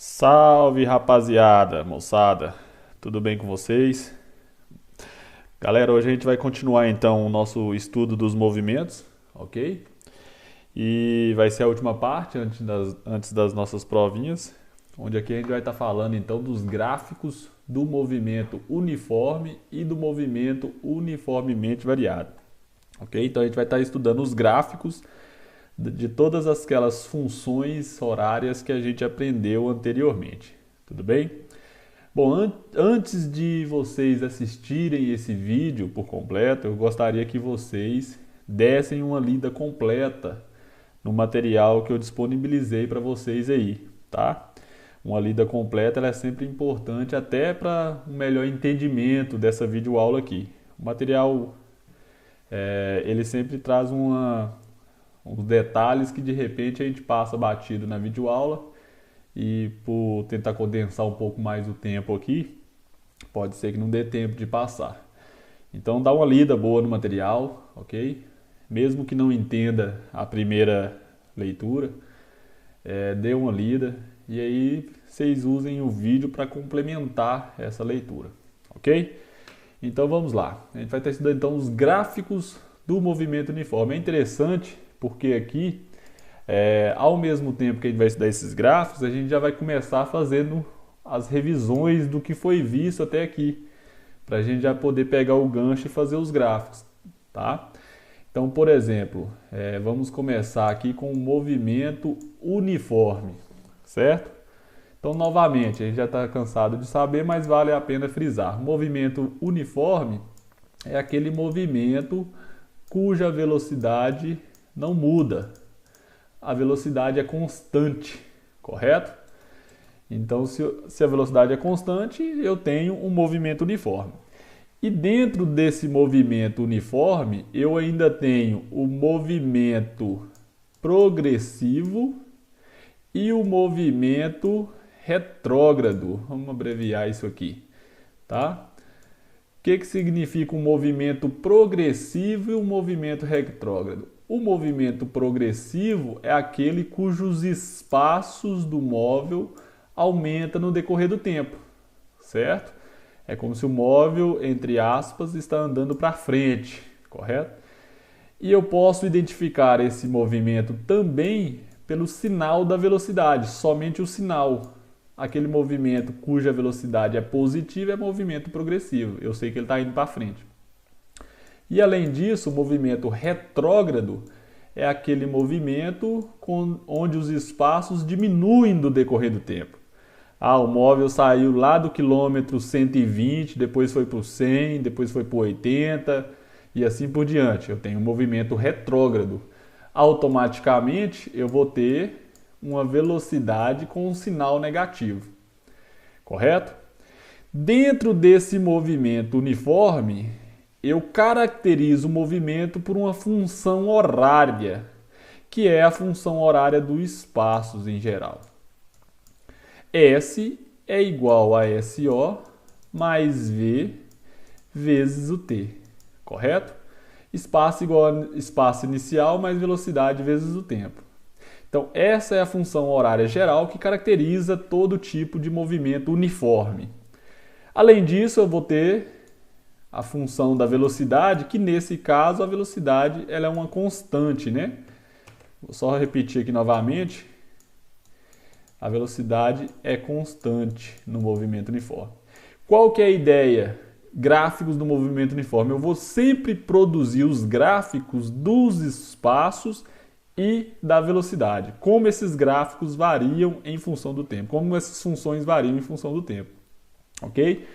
Salve rapaziada, moçada, tudo bem com vocês? Galera, hoje a gente vai continuar então o nosso estudo dos movimentos, ok? E vai ser a última parte antes das nossas provinhas, onde aqui a gente vai estar falando então dos gráficos do movimento uniforme e do movimento uniformemente variado, ok? Então a gente vai estar estudando os gráficos de todas aquelas funções horárias que a gente aprendeu anteriormente, tudo bem? Bom, antes de vocês assistirem esse vídeo por completo, eu gostaria que vocês dessem uma lida completa no material que eu disponibilizei para vocês aí, tá? Uma lida completa ela é sempre importante até para um melhor entendimento dessa videoaula aqui. O material ele sempre traz uns detalhes que de repente a gente passa batido na videoaula e por tentar condensar um pouco mais o tempo aqui, pode ser que não dê tempo de passar. Então dá uma lida boa no material, ok? Mesmo que não entenda a primeira leitura, dê uma lida e aí vocês usem o vídeo para complementar essa leitura, ok? Então vamos lá. A gente vai estar estudando então os gráficos do movimento uniforme. É interessante porque aqui, ao mesmo tempo que a gente vai estudar esses gráficos, a gente já vai começar fazendo as revisões do que foi visto até aqui, para a gente já poder pegar o gancho e fazer os gráficos, tá? Então, por exemplo, vamos começar aqui com o movimento uniforme, certo? Então, novamente, a gente já está cansado de saber, mas vale a pena frisar. O movimento uniforme é aquele movimento cuja velocidade não muda. A velocidade é constante, correto? Então, se a velocidade é constante, eu tenho um movimento uniforme. E dentro desse movimento uniforme, eu ainda tenho o movimento progressivo e o movimento retrógrado. Vamos abreviar isso aqui, tá? O que significa um movimento progressivo e um movimento retrógrado? O movimento progressivo é aquele cujos espaços do móvel aumentam no decorrer do tempo, certo? É como se o móvel, entre aspas, está andando para frente, correto? E eu posso identificar esse movimento também pelo sinal da velocidade, somente o sinal. Aquele movimento cuja velocidade é positiva é movimento progressivo. Eu sei que ele está indo para frente. E além disso, o movimento retrógrado é aquele movimento onde os espaços diminuem no decorrer do tempo. O móvel saiu lá do quilômetro 120, depois foi para o 100, depois foi para o 80 e assim por diante. Eu tenho um movimento retrógrado. Automaticamente eu vou ter uma velocidade com um sinal negativo, correto? Dentro desse movimento uniforme, eu caracterizo o movimento por uma função horária, que é a função horária dos espaços em geral. S é igual a SO mais V vezes o T, correto? Espaço igual a espaço inicial mais velocidade vezes o tempo. Então, essa é a função horária geral que caracteriza todo tipo de movimento uniforme. Além disso, eu vou ter a função da velocidade, que nesse caso a velocidade ela é uma constante, né? Vou só repetir aqui novamente. A velocidade é constante no movimento uniforme. Qual que é a ideia? Gráficos do movimento uniforme. Eu vou sempre produzir os gráficos dos espaços e da velocidade. Como esses gráficos variam em função do tempo. Como essas funções variam em função do tempo. Ok?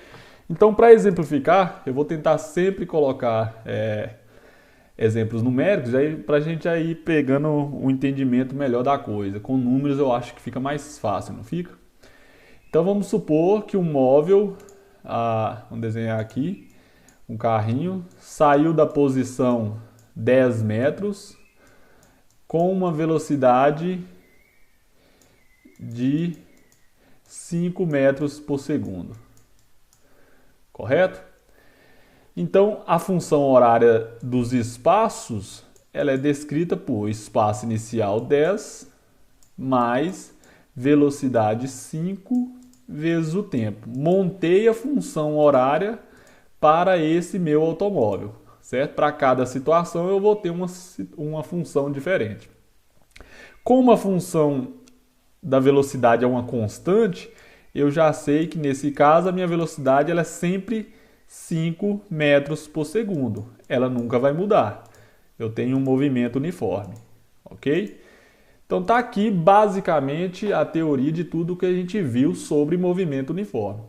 Então, para exemplificar, eu vou tentar sempre colocar exemplos numéricos para a gente aí pegando um entendimento melhor da coisa. Com números eu acho que fica mais fácil, não fica? Então vamos supor que um móvel, vamos desenhar aqui, um carrinho, saiu da posição 10 metros com uma velocidade de 5 metros por segundo. Correto? Então, a função horária dos espaços ela é descrita por espaço inicial 10 mais velocidade 5 vezes o tempo. Montei a função horária para esse meu automóvel, certo? Para cada situação eu vou ter uma função diferente. Como a função da velocidade é uma constante, eu já sei que nesse caso a minha velocidade ela é sempre 5 metros por segundo. Ela nunca vai mudar. Eu tenho um movimento uniforme, ok? Então tá aqui basicamente a teoria de tudo que a gente viu sobre movimento uniforme.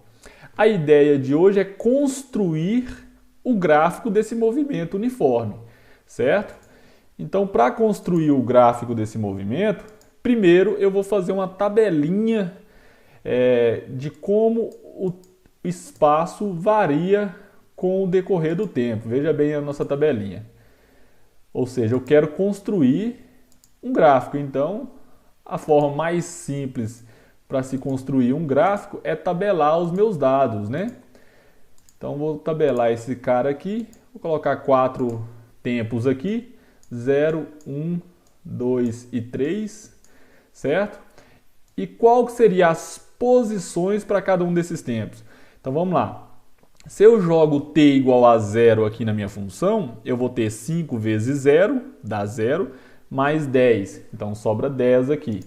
A ideia de hoje é construir o gráfico desse movimento uniforme, certo? Então, para construir o gráfico desse movimento, primeiro eu vou fazer uma tabelinha de como o espaço varia com o decorrer do tempo. Veja bem a nossa tabelinha. Ou seja, eu quero construir um gráfico. Então, a forma mais simples para se construir um gráfico é tabelar os meus dados, né? Então, vou tabelar esse cara aqui. Vou colocar 4 tempos aqui. 0, 1, 2 e 3, certo? E qual que seria as posições para cada um desses tempos? Então, vamos lá. Se eu jogo t igual a 0 aqui na minha função, eu vou ter 5 vezes 0, dá 0, mais 10. Então, sobra 10 aqui.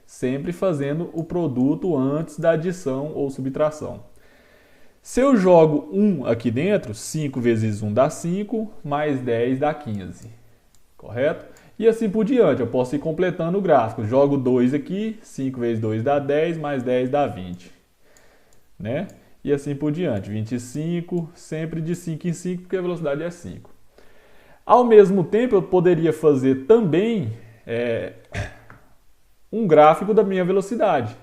Sempre fazendo o produto antes da adição ou subtração. Se eu jogo 1 aqui dentro, 5 vezes 1 dá 5, mais 10 dá 15. Correto? E assim por diante, eu posso ir completando o gráfico. Jogo 2 aqui, 5 vezes 2 dá 10, mais 10 dá 20. Né? E assim por diante, 25, sempre de 5 em 5, porque a velocidade é 5. Ao mesmo tempo, eu poderia fazer também um gráfico da minha velocidade,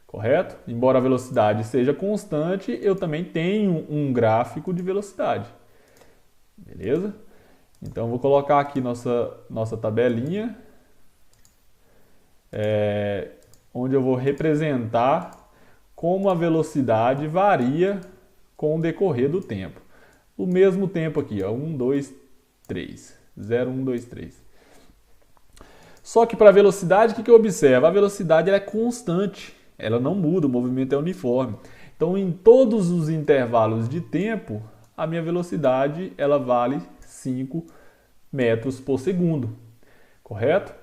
correto? Embora a velocidade seja constante, eu também tenho um gráfico de velocidade. Beleza? Então, vou colocar aqui nossa tabelinha, onde eu vou representar como a velocidade varia com o decorrer do tempo. O mesmo tempo aqui, ó, 1, 2, 3. 0, 1, 2, 3. Só que para a velocidade, o que eu observo? A velocidade ela é constante, ela não muda, o movimento é uniforme. Então, em todos os intervalos de tempo, a minha velocidade ela vale 5 metros por segundo, correto?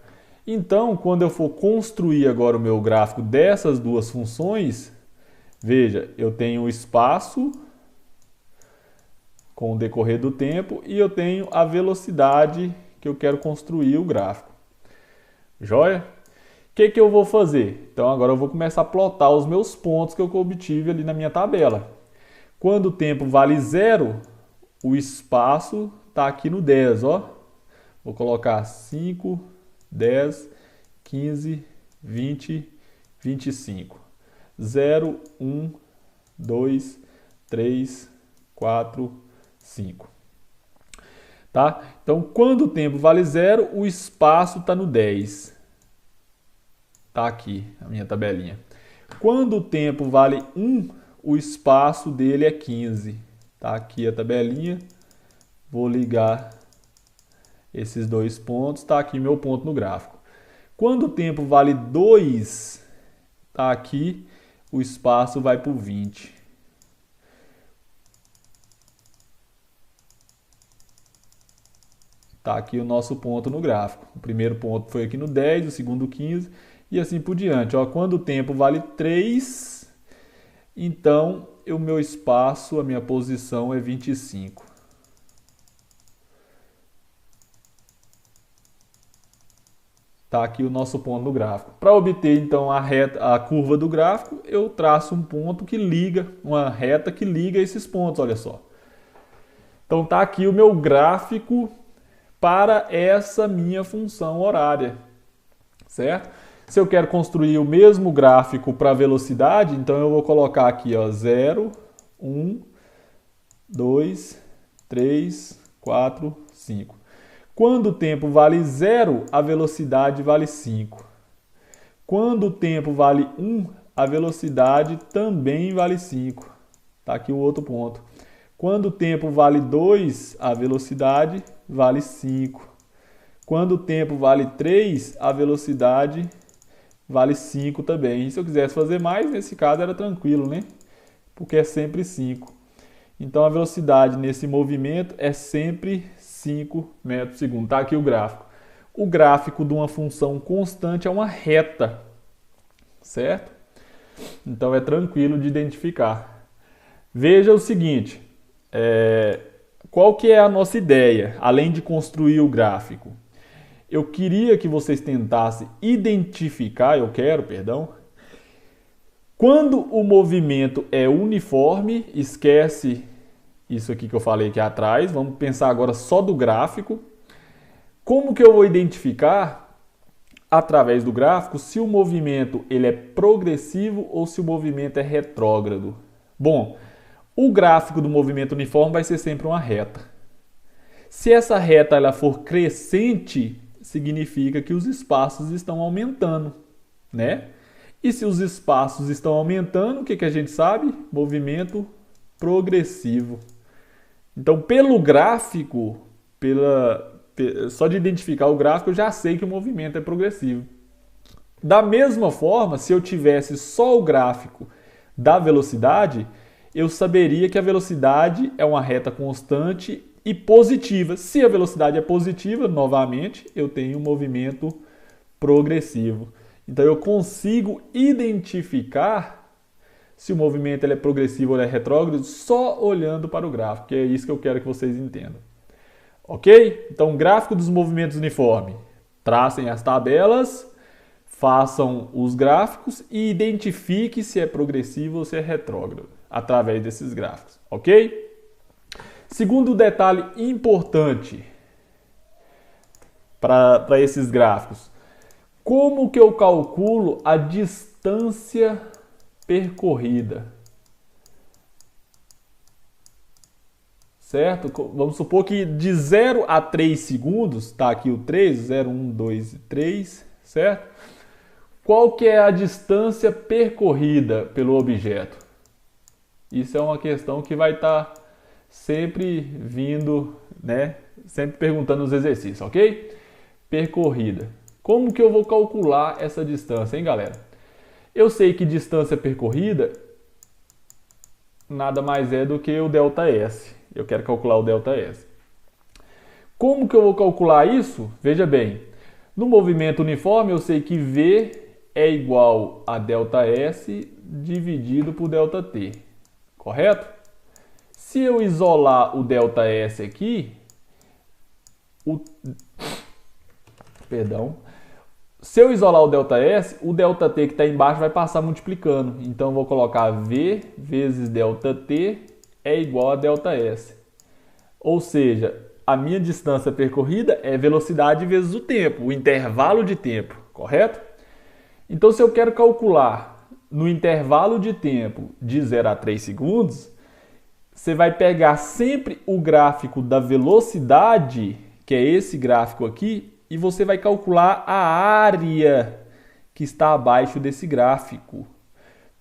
Então, quando eu for construir agora o meu gráfico dessas duas funções, veja, eu tenho o espaço com o decorrer do tempo e eu tenho a velocidade que eu quero construir o gráfico. Joia? O que eu vou fazer? Então agora eu vou começar a plotar os meus pontos que eu obtive ali na minha tabela. Quando o tempo vale 0, o espaço está aqui no 10, ó. Vou colocar 5, 10, 15, 20, 25. 0, 1, 2, 3, 4, 5. Tá? Então, quando o tempo vale 0, o espaço está no 10. Tá aqui a minha tabelinha. Quando o tempo vale 1, o espaço dele é 15. Tá aqui a tabelinha. Vou ligar esses dois pontos. Tá aqui meu ponto no gráfico. Quando o tempo vale 2, tá aqui, o espaço vai para o 20. Tá aqui o nosso ponto no gráfico. O primeiro ponto foi aqui no 10, o segundo 15 e assim por diante. Ó, quando o tempo vale 3, então o meu espaço, a minha posição é 25. Tá aqui o nosso ponto no gráfico. Para obter então a curva do gráfico, eu traço um ponto que liga, uma reta que liga esses pontos, olha só. Então tá aqui o meu gráfico para essa minha função horária, certo? Se eu quero construir o mesmo gráfico para velocidade, então eu vou colocar aqui, ó, 0, 1, 2, 3, 4, 5. Quando o tempo vale 0, a velocidade vale 5. Quando o tempo vale 1, a velocidade também vale 5. Tá aqui o outro ponto. Quando o tempo vale 2, a velocidade vale 5. Quando o tempo vale 3, a velocidade vale 5 também. E se eu quisesse fazer mais, nesse caso era tranquilo, né? Porque é sempre 5. Então a velocidade nesse movimento é sempre 5 metros por segundo. Tá aqui o gráfico. O gráfico de uma função constante é uma reta, certo? Então é tranquilo de identificar. Veja o seguinte, qual que é a nossa ideia, além de construir o gráfico? Eu queria que vocês tentassem identificar, quando o movimento é uniforme, esquece isso aqui que eu falei aqui atrás, vamos pensar agora só do gráfico. Como que eu vou identificar, através do gráfico, se o movimento ele é progressivo ou se o movimento é retrógrado? Bom, o gráfico do movimento uniforme vai ser sempre uma reta. Se essa reta ela for crescente, significa que os espaços estão aumentando, né? E se os espaços estão aumentando, o que a gente sabe? Movimento progressivo. Então, pelo gráfico, só de identificar o gráfico, eu já sei que o movimento é progressivo. Da mesma forma, se eu tivesse só o gráfico da velocidade, eu saberia que a velocidade é uma reta constante e positiva. Se a velocidade é positiva, novamente, eu tenho um movimento progressivo. Então, eu consigo identificar se o movimento ele é progressivo ou ele é retrógrado só olhando para o gráfico, que é isso que eu quero que vocês entendam. Ok? Então, gráfico dos movimentos uniformes. Tracem as tabelas, façam os gráficos e identifique se é progressivo ou se é retrógrado através desses gráficos. Ok? Segundo detalhe importante para esses gráficos. Como que eu calculo a distância percorrida? Certo? Vamos supor que de 0 a 3 segundos, está aqui o 3, 0, 1, 2 e 3, certo? Qual que é a distância percorrida pelo objeto? Isso é uma questão que vai estar sempre vindo, né? Sempre perguntando nos exercícios, ok? Percorrida. Como que eu vou calcular essa distância, hein, galera? Eu sei que distância percorrida nada mais é do que o ΔS. Eu quero calcular o ΔS. Como que eu vou calcular isso? Veja bem, no movimento uniforme eu sei que V é igual a ΔS dividido por ΔT, correto? Se eu isolar o ΔS aqui, se eu isolar o ΔS, o ΔT que está embaixo vai passar multiplicando. Então eu vou colocar V vezes ΔT é igual a ΔS. Ou seja, a minha distância percorrida é velocidade vezes o tempo, o intervalo de tempo, correto? Então, se eu quero calcular no intervalo de tempo de 0 a 3 segundos, você vai pegar sempre o gráfico da velocidade, que é esse gráfico aqui, e você vai calcular a área que está abaixo desse gráfico.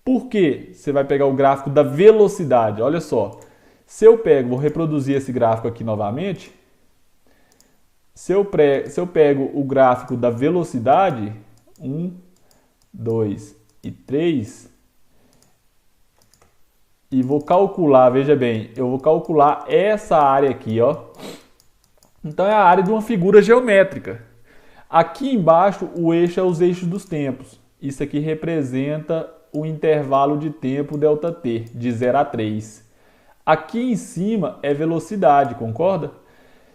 Por quê? Você vai pegar o gráfico da velocidade. Olha só, se eu vou reproduzir esse gráfico aqui novamente. Se eu pego o gráfico da velocidade, 1, 2 e 3, e vou calcular, veja bem, eu vou calcular essa área aqui, ó. Então é a área de uma figura geométrica. Aqui embaixo o eixo é os eixos dos tempos. Isso aqui representa o intervalo de tempo ΔT, de 0 a 3. Aqui em cima é velocidade, concorda?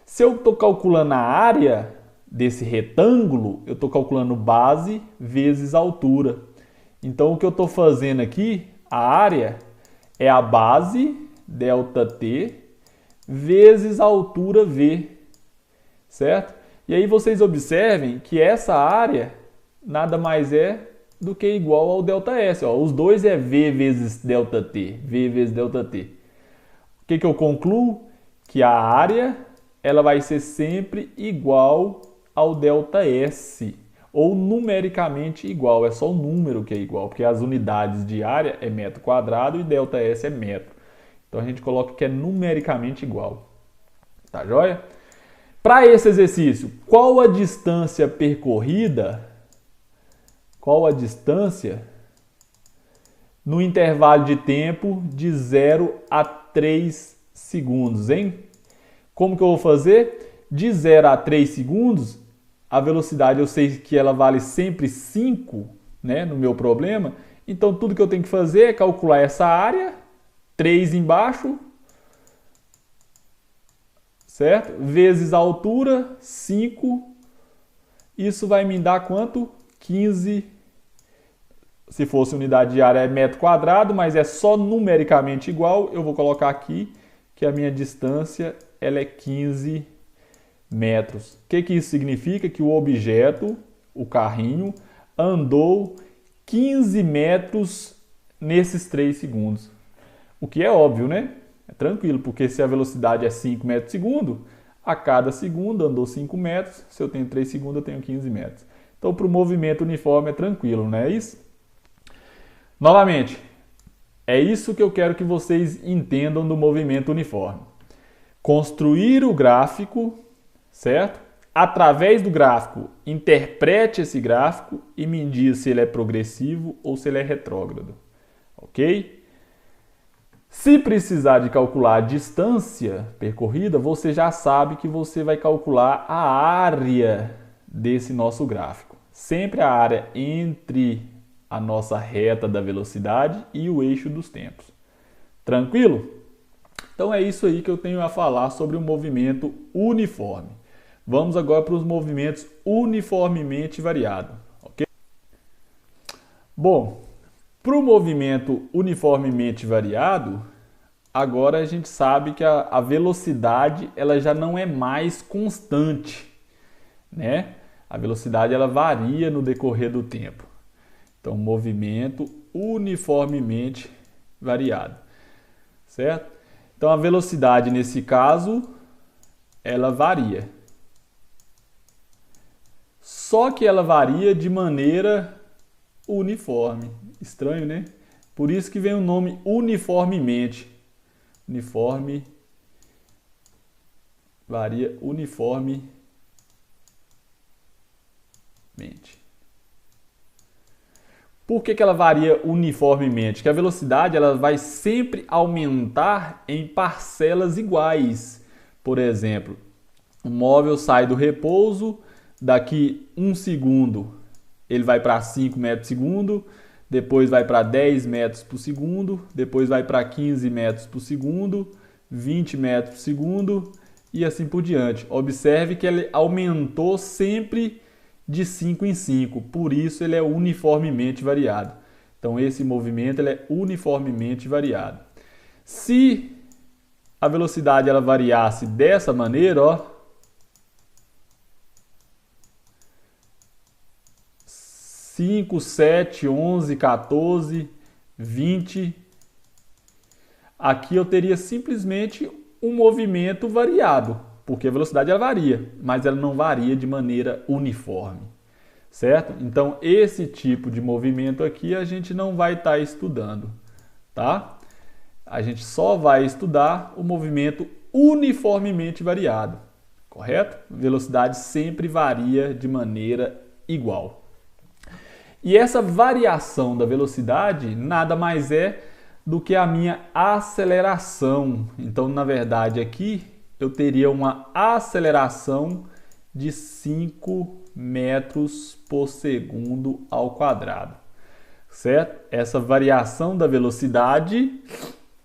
Se eu estou calculando a área desse retângulo, eu estou calculando base vezes altura. Então o que eu estou fazendo aqui, a área, é a base, ΔT, vezes a altura V, certo? E aí vocês observem que essa área nada mais é do que igual ao ΔS. Ó. Os dois é V vezes ΔT, V vezes ΔT. O que eu concluo? Que a área ela vai ser sempre igual ao ΔS, ou numericamente igual, é só o número que é igual, porque as unidades de área é metro quadrado e ΔS é metro. Então a gente coloca que é numericamente igual. Tá joia? Para esse exercício, qual a distância percorrida? qual a distância no intervalo de tempo de 0 a 3 segundos, hein? Como que eu vou fazer? De 0 a 3 segundos, a velocidade eu sei que ela vale sempre 5, né, no meu problema. Então tudo que eu tenho que fazer é calcular essa área, 3 embaixo, certo? Vezes a altura, 5. Isso vai me dar quanto? 15. Se fosse unidade de área é metro quadrado, mas é só numericamente igual. Eu vou colocar aqui que a minha distância ela é 15 metros. O que isso significa? Que o objeto, o carrinho, andou 15 metros nesses 3 segundos. O que é óbvio, né? É tranquilo, porque se a velocidade é 5 metros por segundo, a cada segundo andou 5 metros. Se eu tenho 3 segundos, eu tenho 15 metros. Então, para o movimento uniforme é tranquilo, não é isso? Novamente, é isso que eu quero que vocês entendam do movimento uniforme. Construir o gráfico, certo? Através do gráfico, interprete esse gráfico e me diga se ele é progressivo ou se ele é retrógrado, ok? Se precisar de calcular a distância percorrida, você já sabe que você vai calcular a área desse nosso gráfico. Sempre a área entre a nossa reta da velocidade e o eixo dos tempos. Tranquilo? Então é isso aí que eu tenho a falar sobre o movimento uniforme. Vamos agora para os movimentos uniformemente variados, ok? Bom, para o movimento uniformemente variado, agora a gente sabe que a velocidade ela já não é mais constante, né? A velocidade ela varia no decorrer do tempo. Então, movimento uniformemente variado, certo? Então, a velocidade nesse caso, ela varia. Só que ela varia de maneira uniforme. Estranho, né? Por isso que vem o nome uniformemente. Uniforme varia uniformemente. Por que ela varia uniformemente? Que a velocidade ela vai sempre aumentar em parcelas iguais. Por exemplo, o móvel sai do repouso, daqui 1 segundo ele vai para 5 metros por segundo, depois vai para 10 metros por segundo, depois vai para 15 metros por segundo, 20 metros por segundo e assim por diante. Observe que ele aumentou sempre de 5 em 5, por isso ele é uniformemente variado. Então esse movimento ele é uniformemente variado. Se a velocidade ela variasse dessa maneira, ó, 5, 7, 11, 14, 20, aqui eu teria simplesmente um movimento variado. Porque a velocidade ela varia, mas ela não varia de maneira uniforme, certo? Então, esse tipo de movimento aqui a gente não vai estar estudando, tá? A gente só vai estudar o movimento uniformemente variado, correto? A velocidade sempre varia de maneira igual. E essa variação da velocidade nada mais é do que a minha aceleração. Então, na verdade, aqui eu teria uma aceleração de 5 metros por segundo ao quadrado, certo? Essa variação da velocidade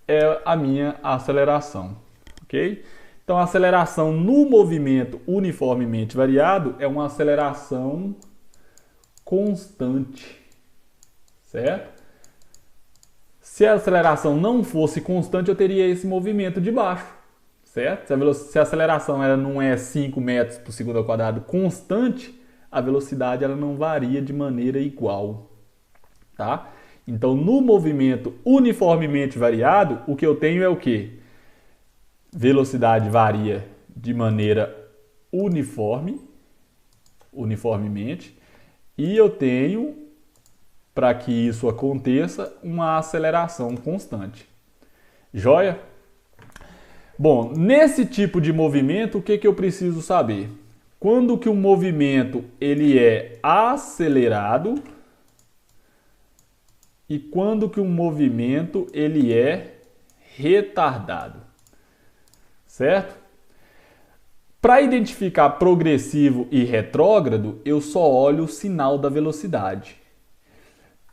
é a minha aceleração, ok? Então, a aceleração no movimento uniformemente variado é uma aceleração constante, certo? Se a aceleração não fosse constante, eu teria esse movimento de baixo. Certo? Se a aceleração ela não é 5 metros por segundo ao quadrado constante, a velocidade ela não varia de maneira igual. Tá? Então, no movimento uniformemente variado, o que eu tenho é o quê? Velocidade varia de maneira uniformemente, e eu tenho, para que isso aconteça, uma aceleração constante. Joia? Bom, nesse tipo de movimento, o que eu preciso saber? Quando que o movimento ele é acelerado e quando que um movimento ele é retardado, certo? Para identificar progressivo e retrógrado, eu só olho o sinal da velocidade.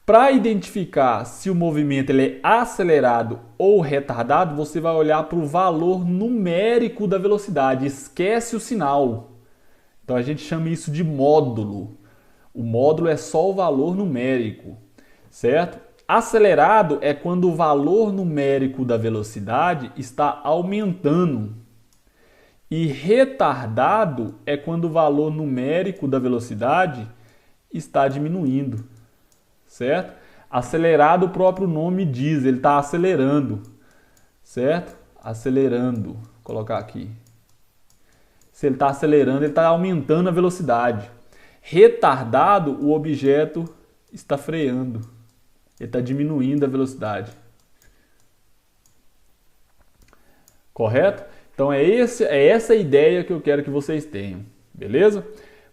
Para identificar se o movimento ele é acelerado ou retardado, você vai olhar para o valor numérico da velocidade. Esquece o sinal. Então a gente chama isso de módulo. O módulo é só o valor numérico, certo? Acelerado é quando o valor numérico da velocidade está aumentando. E retardado é quando o valor numérico da velocidade está diminuindo. Certo? Acelerado, o próprio nome diz, ele está acelerando, certo? Acelerando, vou colocar aqui. Se ele está acelerando, ele está aumentando a velocidade. Retardado, o objeto está freando, ele está diminuindo a velocidade. Correto? Então é essa a ideia que eu quero que vocês tenham, beleza?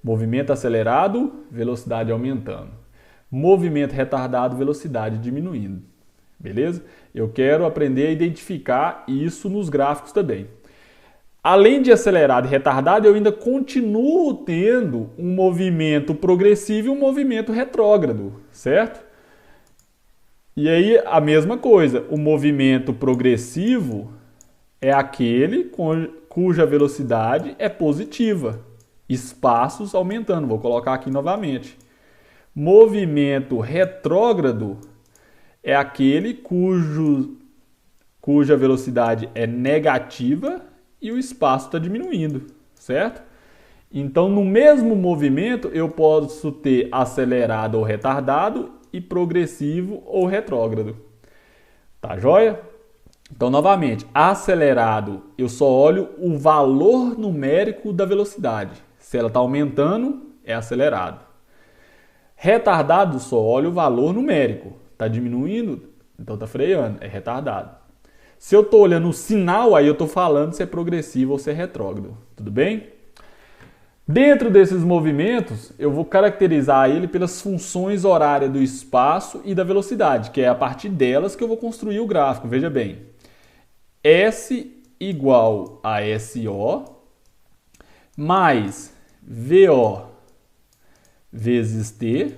Movimento acelerado, velocidade aumentando. Movimento retardado, velocidade diminuindo. Beleza? Eu quero aprender a identificar isso nos gráficos também. Além de acelerado e retardado, eu ainda continuo tendo um movimento progressivo e um movimento retrógrado, certo? E aí, a mesma coisa, o movimento progressivo é aquele cuja velocidade é positiva. Espaços aumentando. Vou colocar aqui novamente. Movimento retrógrado é aquele cuja velocidade é negativa e o espaço está diminuindo, certo? Então, no mesmo movimento, eu posso ter acelerado ou retardado e progressivo ou retrógrado. Tá joia? Então, novamente, acelerado, eu só olho o valor numérico da velocidade. Se ela está aumentando, é acelerado. Retardado, só olha o valor numérico. Está diminuindo? Então está freando. É retardado. Se eu estou olhando o sinal, aí eu estou falando se é progressivo ou se é retrógrado. Tudo bem? Dentro desses movimentos, eu vou caracterizar ele pelas funções horárias do espaço e da velocidade, que é a partir delas que eu vou construir o gráfico. Veja bem. S igual a SO mais VO vezes t,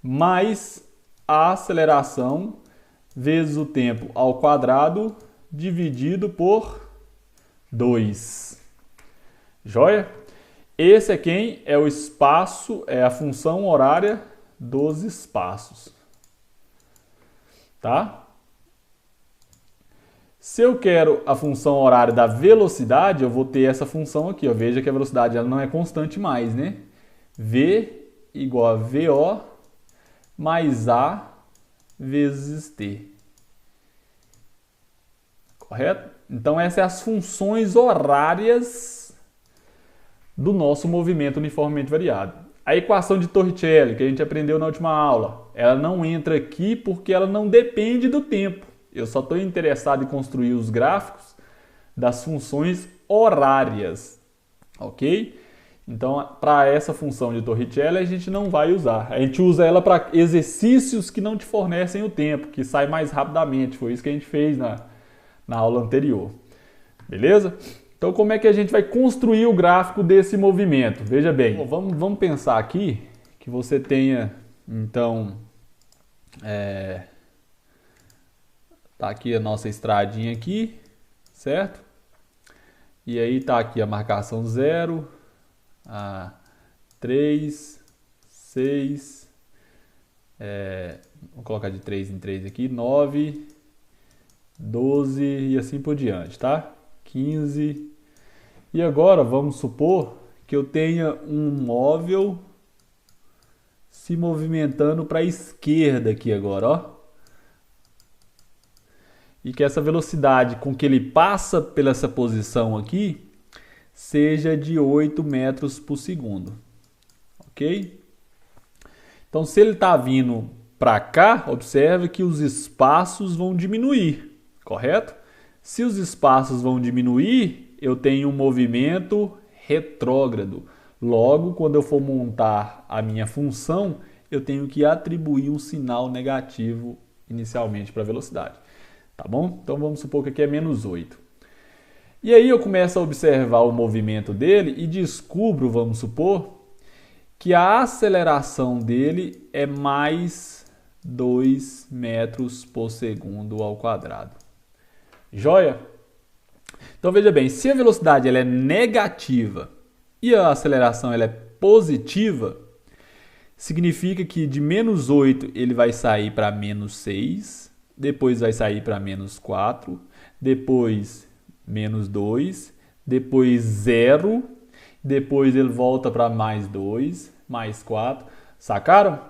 mais a aceleração vezes o tempo ao quadrado dividido por 2. Joia? Esse é quem? É o espaço, é a função horária dos espaços. Tá? Se eu quero a função horária da velocidade, eu vou ter essa função aqui. Ó. Veja que a velocidade ela não é constante mais, né? V igual a VO mais A vezes T. Correto? Então, essas são as funções horárias do nosso movimento uniformemente variado. A equação de Torricelli, que a gente aprendeu na última aula, ela não entra aqui porque ela não depende do tempo. Eu só estou interessado em construir os gráficos das funções horárias. Ok? Então, para essa função de Torricelli, a gente não vai usar. A gente usa ela para exercícios que não te fornecem o tempo, que sai mais rapidamente. Foi isso que a gente fez na aula anterior. Beleza? Então, como é que a gente vai construir o gráfico desse movimento? Veja bem, vamos pensar aqui que você tenha, então, tá aqui a nossa estradinha aqui, certo? E aí tá aqui a marcação 0, a 3, 6, vou colocar de 3 em 3 aqui, 9, 12 e assim por diante, tá? 15. E agora vamos supor que eu tenha um móvel se movimentando para a esquerda aqui agora, ó. E que essa velocidade com que ele passa pela essa posição aqui seja de 8 metros por segundo. Ok? Então, se ele está vindo para cá, observe que os espaços vão diminuir, correto? Se os espaços vão diminuir, eu tenho um movimento retrógrado. Logo, quando eu for montar a minha função, eu tenho que atribuir um sinal negativo inicialmente para a velocidade. Tá bom? Então vamos supor que aqui é menos 8. E aí eu começo a observar o movimento dele e descubro, vamos supor, que a aceleração dele é mais 2 metros por segundo ao quadrado. Joia? Então veja bem, se a velocidade ela é negativa e a aceleração ela é positiva, significa que de menos 8 ele vai sair para menos 6, depois vai sair para menos 4, depois menos 2, depois 0, depois ele volta para mais 2, mais 4. Sacaram?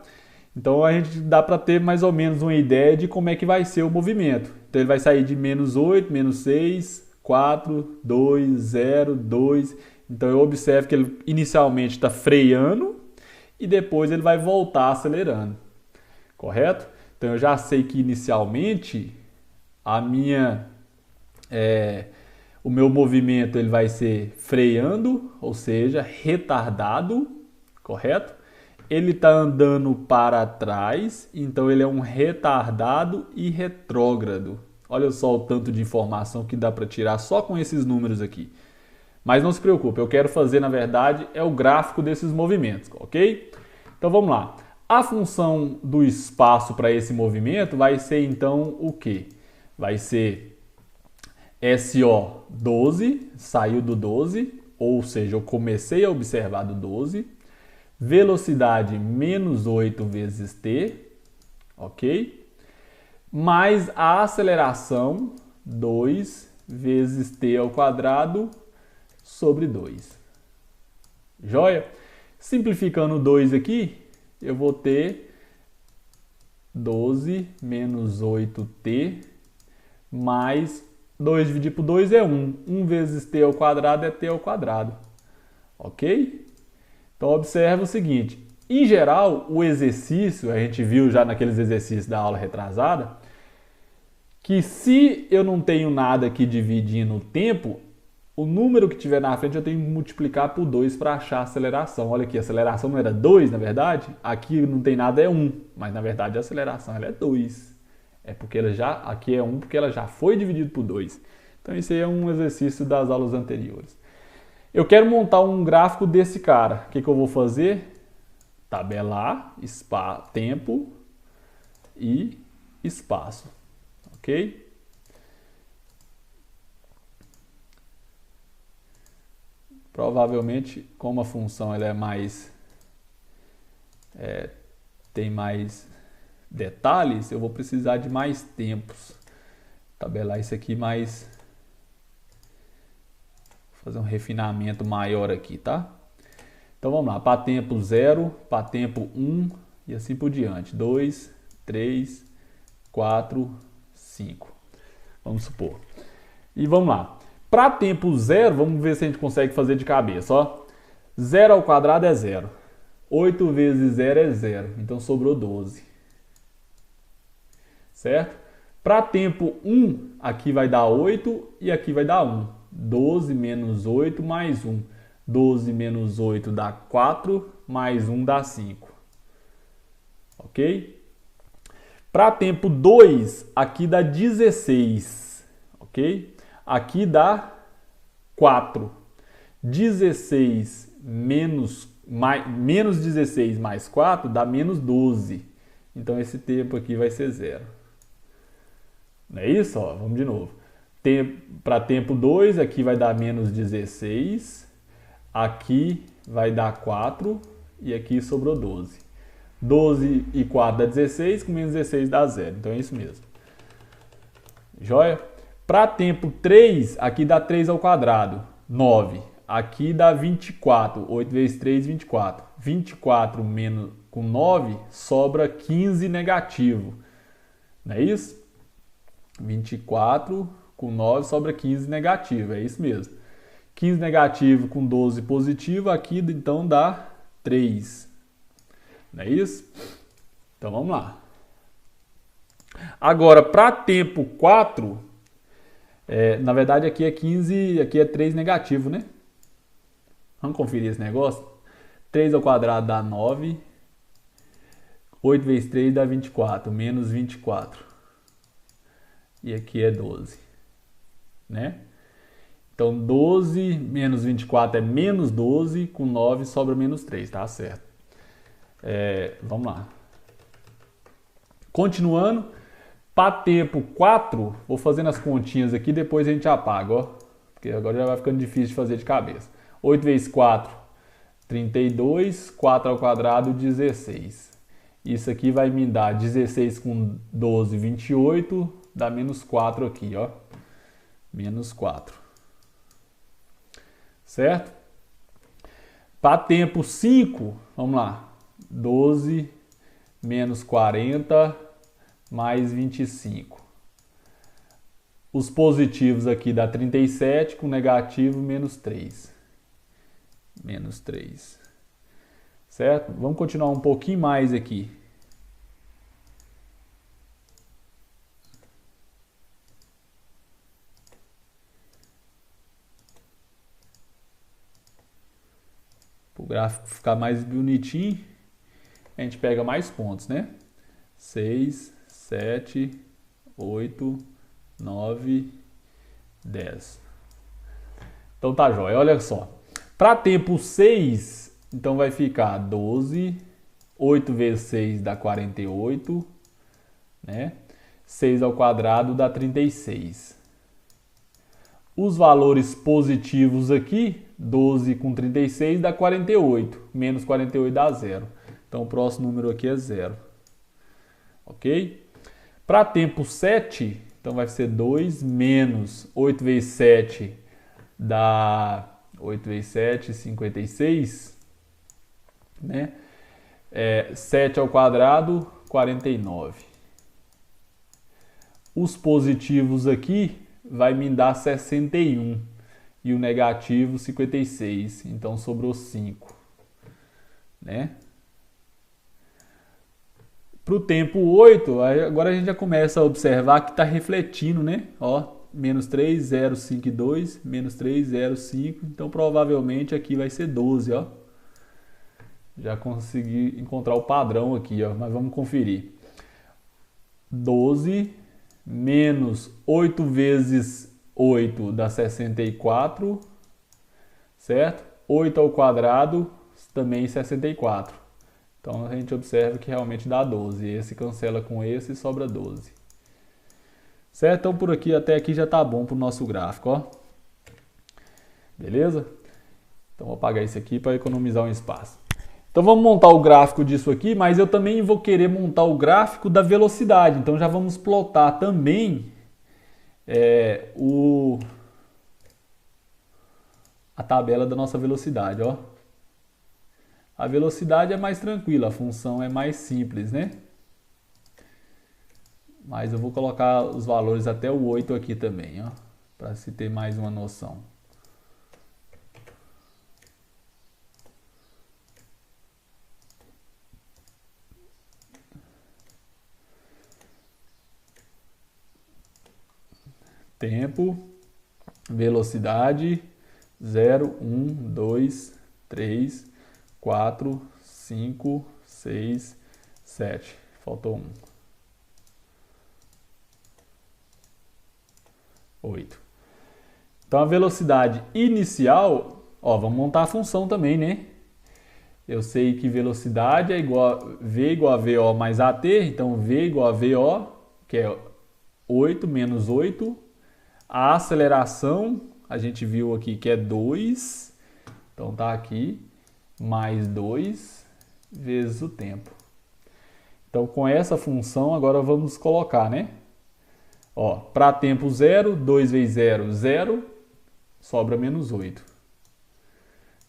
Então a gente dá para ter mais ou menos uma ideia de como é que vai ser o movimento. Então ele vai sair de menos 8, menos 6, 4, 2, 0, 2. Então eu observo que ele inicialmente está freando e depois ele vai voltar acelerando. Correto? Então eu já sei que inicialmente o meu movimento ele vai ser freando, ou seja, retardado, correto? Ele está andando para trás, então ele é um retardado e retrógrado. Olha só o tanto de informação que dá para tirar só com esses números aqui. Mas não se preocupe, eu quero fazer, na verdade, é o gráfico desses movimentos, ok? Então vamos lá. A função do espaço para esse movimento vai ser então o quê? Vai ser SO 12, saiu do 12, ou seja, eu comecei a observar do 12. Velocidade menos 8 vezes t, ok? Mais a aceleração 2 vezes t ao quadrado sobre 2. Joia? Simplificando 2 aqui, eu vou ter 12 menos 8t mais 2 dividido por 2 é 1. 1 vezes t ao quadrado é t ao quadrado. Ok? Então observa o seguinte, em geral o exercício, a gente viu já naqueles exercícios da aula retrasada, que se eu não tenho nada aqui dividindo o tempo, o número que tiver na frente eu tenho que multiplicar por 2 para achar a aceleração. Olha aqui, a aceleração não era 2, na verdade, aqui não tem nada, é 1, mas na verdade a aceleração ela é 2. É porque aqui é 1 porque ela já foi dividida por 2. Então isso aí é um exercício das aulas anteriores. Eu quero montar um gráfico desse cara. O que eu vou fazer? Tabelar, tempo e espaço. Ok? Provavelmente, como a função ela tem mais detalhes, eu vou precisar de mais tempos. Tabelar isso aqui mais... fazer um refinamento maior aqui, tá? Então vamos lá, para tempo 0, para tempo 1 e assim por diante. 2, 3, 4, 5. Vamos supor. E vamos lá. Para tempo 0, vamos ver se a gente consegue fazer de cabeça, ó. 0 ao quadrado é 0. 8 vezes 0 é 0. Então sobrou 12. Certo? Para tempo 1, aqui vai dar 8 e aqui vai dar 1. 12 menos 8 mais 1. 12 menos 8 dá 4, mais 1 dá 5. Ok? Para tempo 2, aqui dá 16. Ok? Aqui dá 4. 16 menos 16 mais 4 dá menos 12. Então esse tempo aqui vai ser 0. Não é isso? Ó, vamos de novo. Para tempo 2, aqui vai dar menos 16, aqui vai dar 4 e aqui sobrou 12. 12 e 4 dá 16, com menos 16 dá 0. Então é isso mesmo. Joia? Para tempo 3, aqui dá 3 ao quadrado, 9. Aqui dá 24, 8 vezes 3, 24. 24 menos, com 9 sobra 15 negativo. Não é isso? 24 com 9 sobra 15 negativo, é isso mesmo. 15 negativo com 12 positivo, aqui então dá 3. Não é isso? Então vamos lá. Agora, para tempo 4, na verdade aqui é 15, aqui é 3 negativo, né? Vamos conferir esse negócio? 3 ao quadrado dá 9. 8 vezes 3 dá 24, menos 24. e aqui é 12, né? Então, 12 menos 24 é menos 12, com 9 sobra menos 3, tá certo? Vamos lá. Continuando, para tempo 4, vou fazendo as continhas aqui, depois a gente apaga, ó. Porque agora já vai ficando difícil de fazer de cabeça. 8 vezes 4, 32, 4 ao quadrado, 16. Isso aqui vai me dar 16 com 12, 28, dá menos 4 aqui, ó. Menos 4. Certo? Para tempo 5, vamos lá. 12 menos 40 mais 25. Os positivos aqui dá 37, com negativo menos 3. Menos 3. Certo? Vamos continuar um pouquinho mais aqui. Para o gráfico ficar mais bonitinho, a gente pega mais pontos, né? 6, 7, 8, 9, 10. Então tá jóia, olha só. Para tempo 6, então vai ficar 12, 8 vezes 6 dá 48, né? 6 ao quadrado dá 36. Os valores positivos aqui, 12 com 36 dá 48, menos 48 dá 0. Então o próximo número aqui é 0. Ok? Para tempo 7, então vai ser 2 menos 8 vezes 7 dá 8 vezes 7, 56, né? 7 ao quadrado, 49. Os positivos aqui vai me dar 61 e o negativo 56, então sobrou 5, né? Para o tempo 8, agora a gente já começa a observar que está refletindo, né? Ó, menos 3, 0, 5 e 2, menos 3, 0, 5. Então, provavelmente aqui vai ser 12, ó. Já consegui encontrar o padrão aqui, ó. Mas vamos conferir. 12 menos 8 vezes 8 dá 64, certo? 8 ao quadrado também 64. Então a gente observa que realmente dá 12. Esse cancela com esse e sobra 12. Certo? Então por aqui, até aqui já tá bom pro nosso gráfico, ó. Beleza? Então vou apagar isso aqui para economizar um espaço. Então vamos montar o gráfico disso aqui, mas eu também vou querer montar o gráfico da velocidade. Então já vamos plotar também a tabela da nossa velocidade, ó. A velocidade é mais tranquila, a função é mais simples, né? Mas eu vou colocar os valores até o 8 aqui também, ó, para se ter mais uma noção. Tempo, velocidade, 0, 1, 2, 3, 4, 5, 6, 7. Faltou 1. 8. Então a velocidade inicial, ó, vamos montar a função também, né? Eu sei que velocidade é igual a V igual a VO mais AT, então V igual a VO, que é 8 menos 8. A aceleração, a gente viu aqui que é 2, então tá aqui, mais 2 vezes o tempo. Então com essa função agora vamos colocar, né? Ó, para tempo 0, 2 vezes 0, 0, sobra menos 8.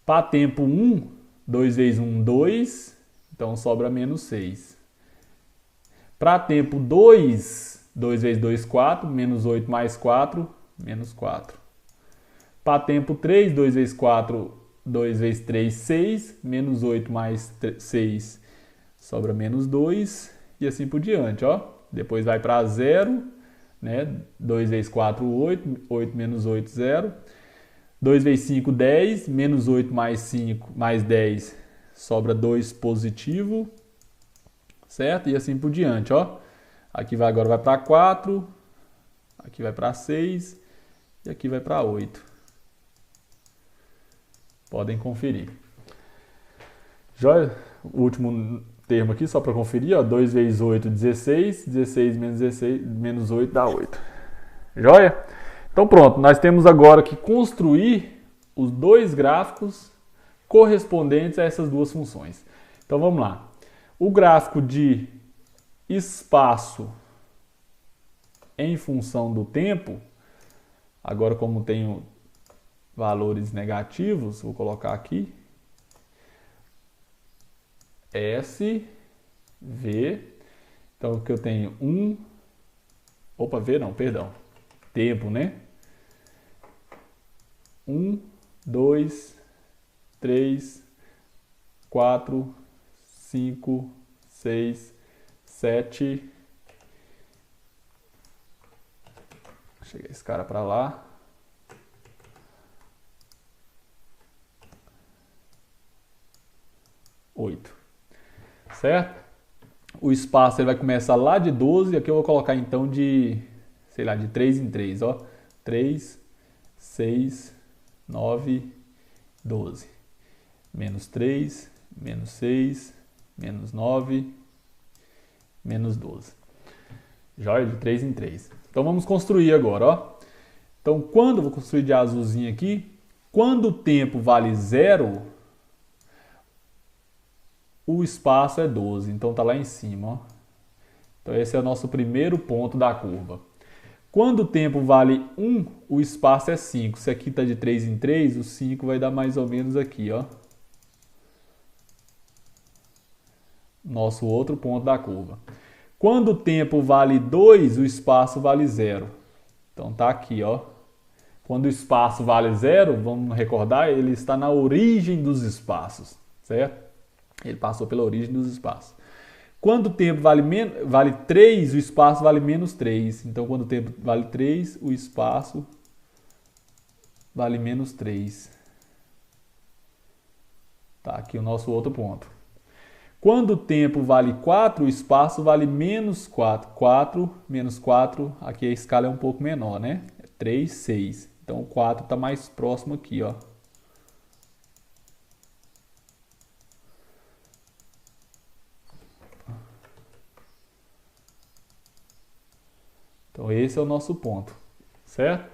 Para tempo 1, 2 vezes 1, 2, então sobra menos 6. Para tempo 2, 2 vezes 2, 4, menos 8 mais 4, menos 4. Para tempo 3, 2 vezes 4, 2 vezes 3, 6, menos 8 mais 6, sobra menos 2, e assim por diante, ó. Depois vai para 0, né? 2 vezes 4, 8, 8 menos 8, 0. 2 vezes 5, 10, menos 8 mais 5, mais 10, sobra 2 positivo, certo? E assim por diante, ó. Aqui vai, agora vai para 4, Aqui vai para 6 e aqui vai para 8. Podem conferir. Joia? O último termo aqui, só para conferir, ó, 2 vezes 8, 16. 16 menos 16 menos 8 dá 8. Joia? Então pronto, nós temos agora que construir os dois gráficos correspondentes a essas duas funções. Então vamos lá. O gráfico de espaço em função do tempo, agora como tenho valores negativos, vou colocar aqui S, V, então que eu tenho V não, perdão, tempo, né? 1, 2, 3, 4, 5, 6, 7. Chega esse cara para lá. 8. Certo? O espaço ele vai começar lá de 12, aqui eu vou colocar então de, sei lá, de 3 em 3, ó. 3, 6, 9, 12. Menos 3, menos 6, menos 9, menos 12. Joia? De 3 em 3. Então vamos construir agora, ó. Então quando eu vou construir de azulzinho aqui, quando o tempo vale 0, o espaço é 12, então tá lá em cima, ó. Então esse é o nosso primeiro ponto da curva. Quando o tempo vale 1, o espaço é 5. Se aqui está de 3 em 3, o 5 vai dar mais ou menos aqui, ó. Nosso outro ponto da curva. Quando o tempo vale 2, o espaço vale 0. Então tá aqui, ó. Quando o espaço vale 0, vamos recordar, ele está na origem dos espaços, certo? Ele passou pela origem dos espaços. Quando o tempo vale 3, o espaço vale menos 3. Então, quando o tempo vale 3, o espaço vale menos 3. Tá, aqui o nosso outro ponto. Quando o tempo vale 4, o espaço vale menos 4. 4 menos 4, aqui a escala é um pouco menor, né? 3, 6. Então, o 4 está mais próximo aqui, ó. Então, esse é o nosso ponto, certo?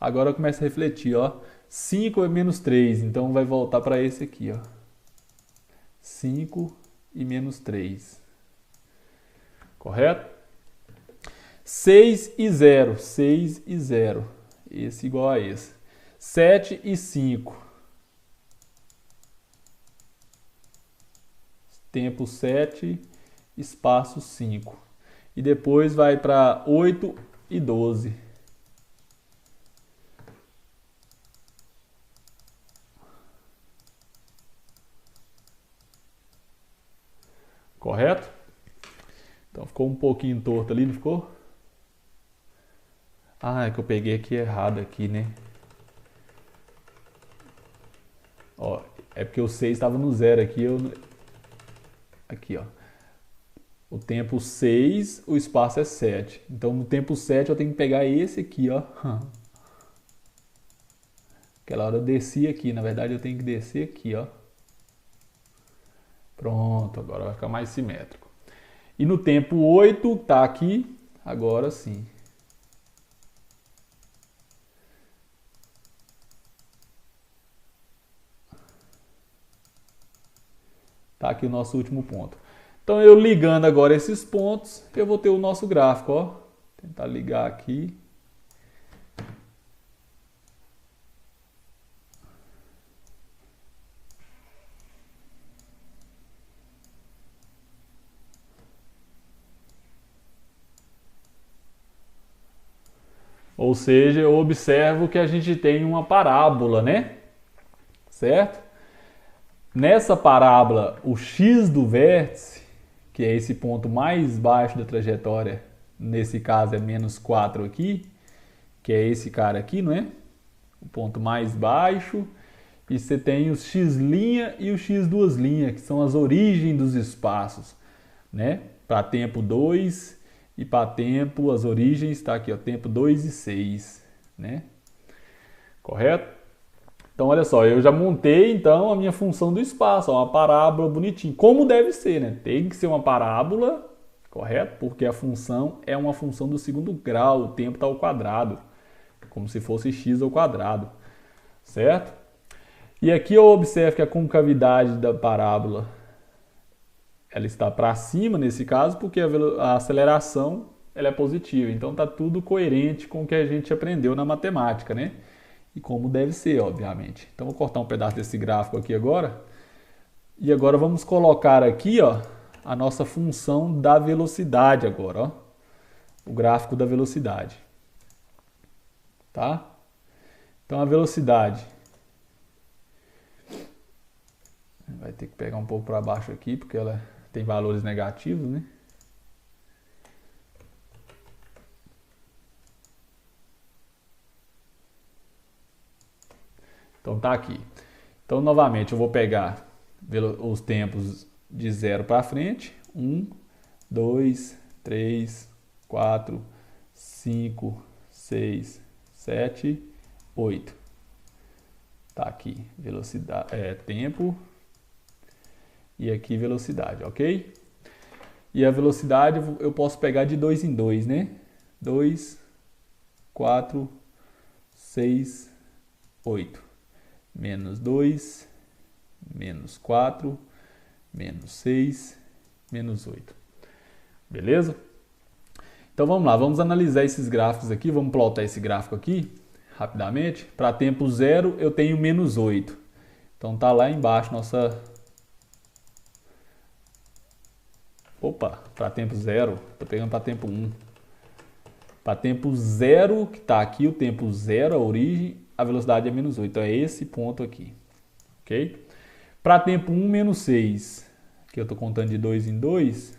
Agora eu começo a refletir, ó. 5 é menos 3, então vai voltar para esse aqui, ó. 5 e menos 3. Correto? 6 e 0. 6 e 0. Esse igual a esse. 7 e 5. Tempo 7, espaço 5. E depois vai para 8 e 12. Correto? Então ficou um pouquinho torto ali, não ficou? Ah, é que eu peguei aqui errado aqui, né? Ó, é porque o 6 estava no 0 aqui, aqui, ó. O tempo 6, o espaço é 7. Então, no tempo 7, eu tenho que pegar esse aqui, ó. Aquela hora eu desci aqui. Na verdade, eu tenho que descer aqui, ó. Pronto, agora vai ficar mais simétrico. E no tempo 8, tá aqui. Agora sim. Tá aqui o nosso último ponto. Então, eu ligando agora esses pontos, eu vou ter o nosso gráfico, ó. Vou tentar ligar aqui. Ou seja, eu observo que a gente tem uma parábola, né? Certo? Nessa parábola, o x do vértice, que é esse ponto mais baixo da trajetória, nesse caso é menos 4 aqui, que é esse cara aqui, não é? O ponto mais baixo. E você tem os x' e o x duas linhas, que são as origens dos espaços, né? Para tempo 2 E para tempo, as origens, está aqui, ó, tempo 2 e 6, né? Correto? Então, olha só, eu já montei, então, a minha função do espaço, ó, uma parábola bonitinha, como deve ser, né? Tem que ser uma parábola, correto? Porque a função é uma função do segundo grau, o tempo está ao quadrado, como se fosse x ao quadrado, certo? E aqui eu observo que a concavidade da parábola ela está para cima nesse caso, porque a aceleração ela é positiva. Então está tudo coerente com o que a gente aprendeu na matemática, né? E como deve ser, obviamente. Então vou cortar um pedaço desse gráfico aqui agora. E agora vamos colocar aqui, ó, a nossa função da velocidade agora, ó. O gráfico da velocidade. Tá? Então a velocidade vai ter que pegar um pouco para baixo aqui, porque ela tem valores negativos, né? Então tá aqui. Então novamente eu vou pegar os tempos de 0 para frente. 1, 2, 3, 4, 5, 6, 7, 8. Tá aqui, velocidade, tempo. E aqui velocidade, ok? E a velocidade eu posso pegar de 2 em 2, né? 2, 4, 6, 8. Menos 2, menos 4, menos 6, menos 8. Beleza? Então vamos lá, vamos analisar esses gráficos aqui. Vamos plotar esse gráfico aqui rapidamente. Para tempo 0 eu tenho menos 8. Então tá lá embaixo nossa... Opa, para tempo 0, estou pegando para tempo 1. Para tempo 0, que está aqui, o tempo 0, a origem, a velocidade é menos 8. Então é esse ponto aqui. Ok? Para tempo 1, menos 6, que eu estou contando de 2 em 2,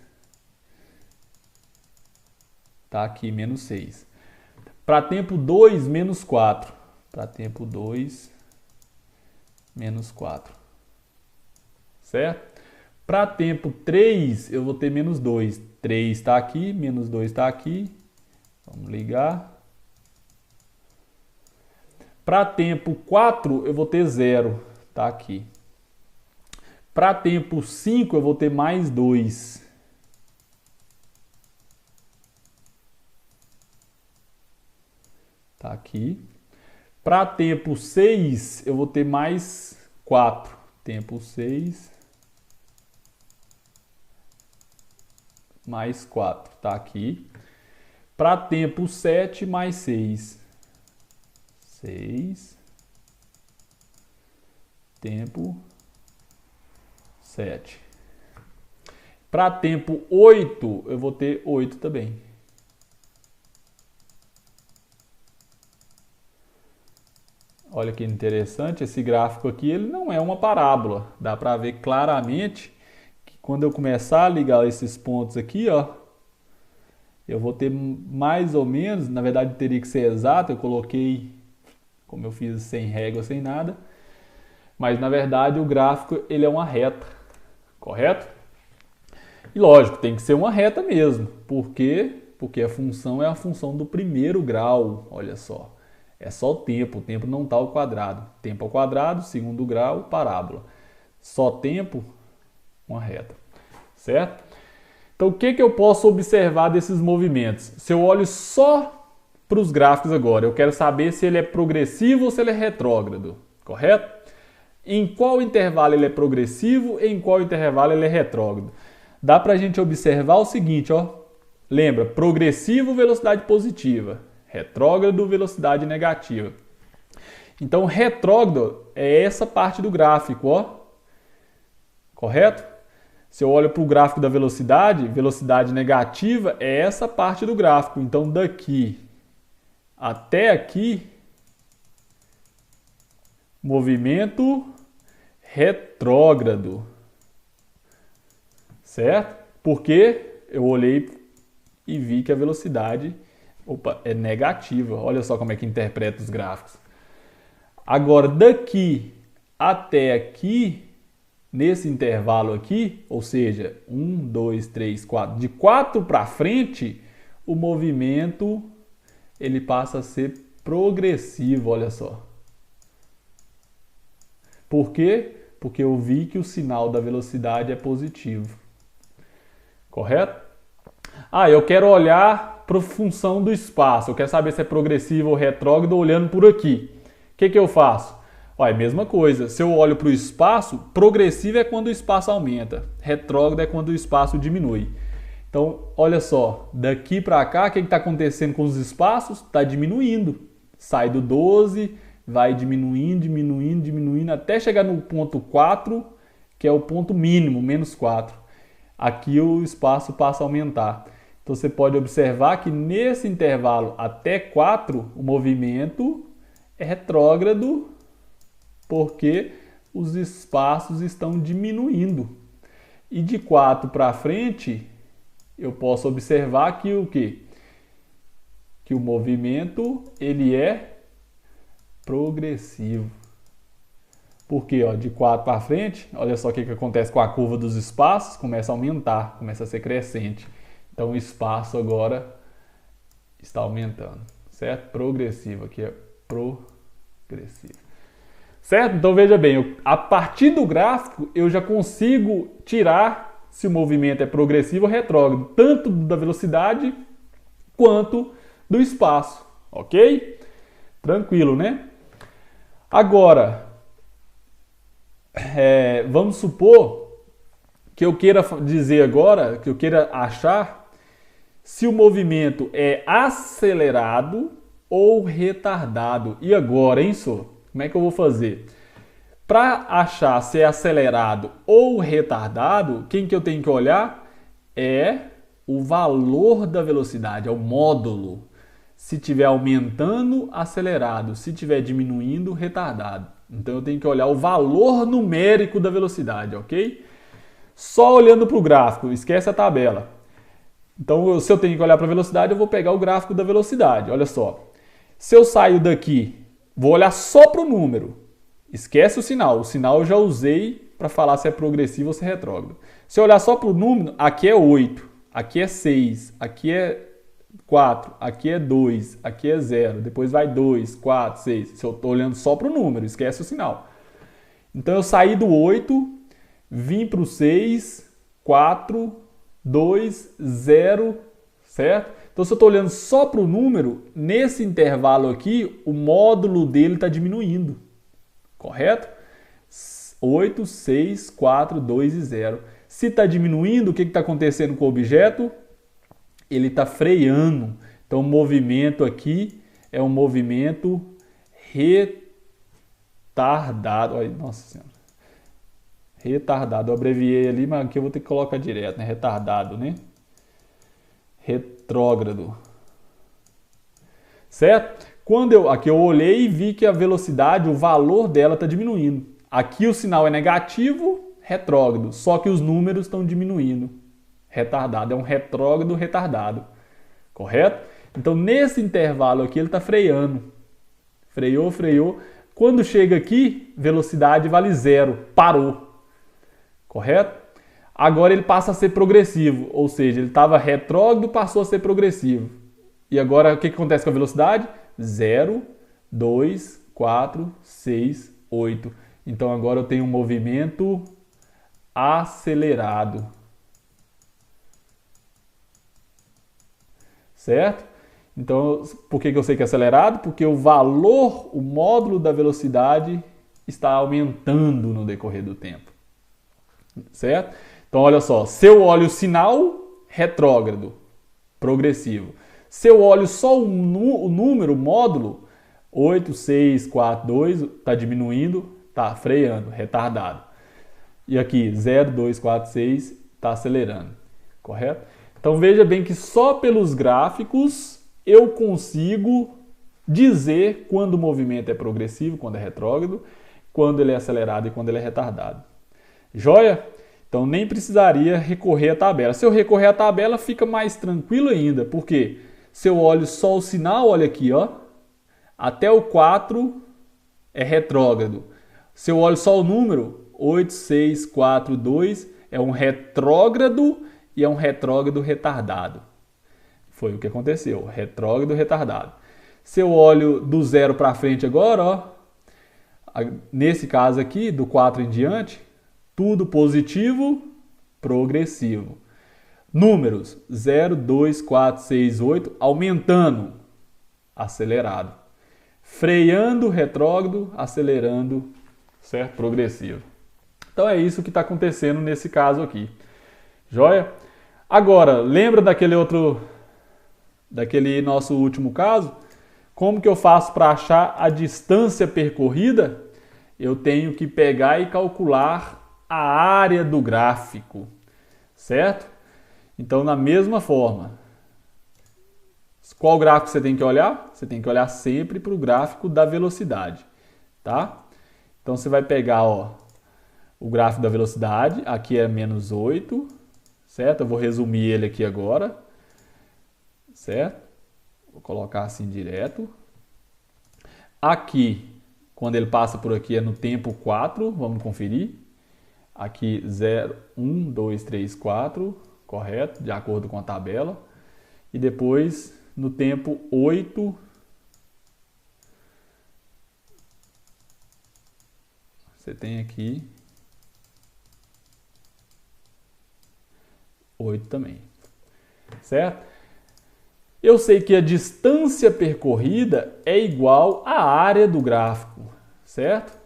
está aqui menos 6. Para tempo 2, menos 4. Para tempo 2, menos 4. Certo? Para tempo 3, eu vou ter menos 2. 3 está aqui, menos 2 está aqui. Vamos ligar. Para tempo 4, eu vou ter 0. Está aqui. Para tempo 5, eu vou ter mais 2. Está aqui. Para tempo 6, eu vou ter mais 4. Tempo 6... mais 4, tá aqui. Para tempo 7, mais 6. 6. Tempo 7. Para tempo 8, eu vou ter 8 também. Olha que interessante, esse gráfico aqui ele não é uma parábola. Dá para ver claramente que quando eu começar a ligar esses pontos aqui, ó, eu vou ter mais ou menos, na verdade teria que ser exato, eu coloquei, como eu fiz sem régua, sem nada, mas na verdade o gráfico ele é uma reta, correto? E lógico, tem que ser uma reta mesmo, por quê? Porque a função é a função do primeiro grau, olha só. É só o tempo não está ao quadrado. Tempo ao quadrado, segundo grau, parábola. Só tempo, uma reta, certo? Então o que eu posso observar desses movimentos? Se eu olho só para os gráficos agora, eu quero saber se ele é progressivo ou se ele é retrógrado, correto? Em qual intervalo ele é progressivo e em qual intervalo ele é retrógrado? Dá para a gente observar o seguinte, ó. Lembra, progressivo, velocidade positiva. Retrógrado, velocidade negativa. Então, retrógrado é essa parte do gráfico, ó. Correto? Se eu olho para o gráfico da velocidade, velocidade negativa é essa parte do gráfico. Então, daqui até aqui, movimento retrógrado. Certo? Porque eu olhei e vi que a velocidade é negativa. Olha só como é que interpreta os gráficos. Agora, daqui até aqui, nesse intervalo aqui, ou seja, 1, 2, 3, 4, de 4 para frente, o movimento ele passa a ser progressivo, olha só. Por quê? Porque eu vi que o sinal da velocidade é positivo. Correto? Eu quero olhar para a função do espaço. Eu quero saber se é progressivo ou retrógrado olhando por aqui. O que eu faço? É a mesma coisa. Se eu olho para o espaço, progressivo é quando o espaço aumenta. Retrógrado é quando o espaço diminui. Então, olha só. Daqui para cá, o que está acontecendo com os espaços? Está diminuindo. Sai do 12, vai diminuindo, diminuindo, diminuindo, até chegar no ponto 4, que é o ponto mínimo, menos 4. Aqui o espaço passa a aumentar. Então você pode observar que nesse intervalo até 4, o movimento é retrógrado, porque os espaços estão diminuindo. E de 4 para frente, eu posso observar que o quê? Que o movimento ele é progressivo. Porque de 4 para frente, olha só o que acontece com a curva dos espaços, começa a aumentar, começa a ser crescente. Então o espaço agora está aumentando, certo? Progressivo, aqui é progressivo. Certo? Então veja bem, a partir do gráfico eu já consigo tirar se o movimento é progressivo ou retrógrado, tanto da velocidade quanto do espaço, ok? Tranquilo, né? Agora, vamos supor que eu queira dizer agora, que eu queira achar se o movimento é acelerado ou retardado. E agora, hein, senhor? Como é que eu vou fazer? Para achar se é acelerado ou retardado, quem que eu tenho que olhar é o valor da velocidade, é o módulo. Se estiver aumentando, acelerado. Se estiver diminuindo, retardado. Então eu tenho que olhar o valor numérico da velocidade, ok? Só olhando para o gráfico, esquece a tabela. Então, se eu tenho que olhar para a velocidade, eu vou pegar o gráfico da velocidade. Olha só. Se eu saio daqui, vou olhar só para o número. Esquece o sinal. O sinal eu já usei para falar se é progressivo ou se é retrógrado. Se eu olhar só para o número, aqui é 8, aqui é 6, aqui é 4, aqui é 2, aqui é 0, depois vai 2, 4, 6. Se eu estou olhando só para o número, esquece o sinal. Então eu saí do 8, vim para o 6, 4, 2, 0, certo? Então se eu estou olhando só para o número, nesse intervalo aqui, o módulo dele está diminuindo, correto? 8, 6, 4, 2 e 0. Se está diminuindo, o que está acontecendo com o objeto? Ele está freando. Então o movimento aqui é um movimento retardado. Olha, nossa senhora. Retardado. Eu abreviei ali, mas aqui eu vou ter que colocar direto, né? Retardado, né? Retrógrado. Certo? Aqui eu olhei e vi que a velocidade, o valor dela está diminuindo. Aqui o sinal é negativo, retrógrado. Só que os números estão diminuindo. Retardado, é um retrógrado retardado, correto? Então nesse intervalo aqui ele está freando, freou. Quando chega aqui, velocidade vale 0, parou, correto? Agora ele passa a ser progressivo, ou seja, ele estava retrógrado, passou a ser progressivo. E agora o que acontece com a velocidade? 0, 2, 4, 6, 8. Então agora eu tenho um movimento acelerado. Certo? Então, por que eu sei que é acelerado? Porque o valor, o módulo da velocidade está aumentando no decorrer do tempo. Certo? Então, olha só, se eu olho o sinal, retrógrado, progressivo. Se eu olho só o número, o módulo, 8, 6, 4, 2, está diminuindo, está freando, retardado. E aqui, 0, 2, 4, 6, está acelerando, correto? Então veja bem que só pelos gráficos eu consigo dizer quando o movimento é progressivo, quando é retrógrado, quando ele é acelerado e quando ele é retardado. Joia? Então nem precisaria recorrer à tabela. Se eu recorrer à tabela fica mais tranquilo ainda, porque se eu olho só o sinal, olha aqui, ó, até o 4 é retrógrado. Se eu olho só o número, 8, 6, 4, 2, é um retrógrado e é um retrógrado retardado. Foi o que aconteceu, retrógrado, retardado. Se eu olho do 0 para frente agora, ó, nesse caso aqui, do 4 em diante, tudo positivo, progressivo. Números 0, 2, 4, 6, 8, aumentando, acelerado. Freando, retrógrado, acelerando, certo? Progressivo. Então é isso que está acontecendo nesse caso aqui. Joia? Agora, lembra daquele nosso último caso? Como que eu faço para achar a distância percorrida? Eu tenho que pegar e calcular a área do gráfico, certo? Então, na mesma forma, qual gráfico você tem que olhar? Você tem que olhar sempre para o gráfico da velocidade, tá? Então, você vai pegar, ó, o gráfico da velocidade, aqui é menos 8, certo? Eu vou resumir ele aqui agora, certo? Vou colocar assim direto. Aqui, quando ele passa por aqui, é no tempo 4, vamos conferir. Aqui 0, 1, 2, 3, 4, correto, de acordo com a tabela. E depois, no tempo 8, você tem aqui 8 também, certo? Eu sei que a distância percorrida é igual à área do gráfico, certo?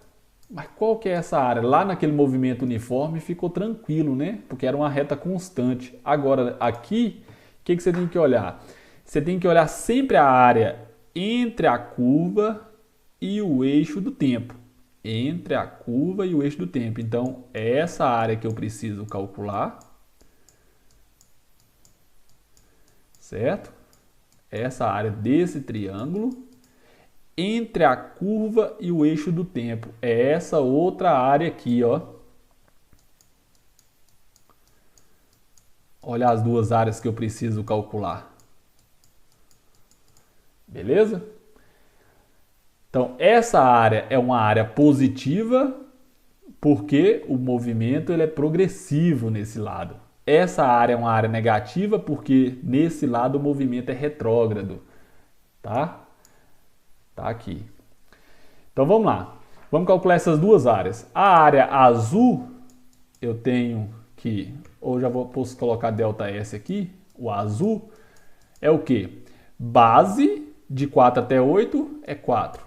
Mas qual que é essa área? Lá naquele movimento uniforme ficou tranquilo, né? Porque era uma reta constante. Agora, aqui, o que você tem que olhar? Você tem que olhar sempre a área entre a curva e o eixo do tempo. Entre a curva e o eixo do tempo. Então, é essa área que eu preciso calcular, certo? Essa área desse triângulo entre a curva e o eixo do tempo. É essa outra área aqui, ó. Olha as duas áreas que eu preciso calcular. Beleza? Então, essa área é uma área positiva porque o movimento ele é progressivo nesse lado. Essa área é uma área negativa porque nesse lado o movimento é retrógrado, tá? Tá aqui. Então vamos lá. Vamos calcular essas duas áreas. A área azul eu tenho que, ou já posso colocar ΔS aqui, o azul é o quê? Base de 4 até 8 é 4.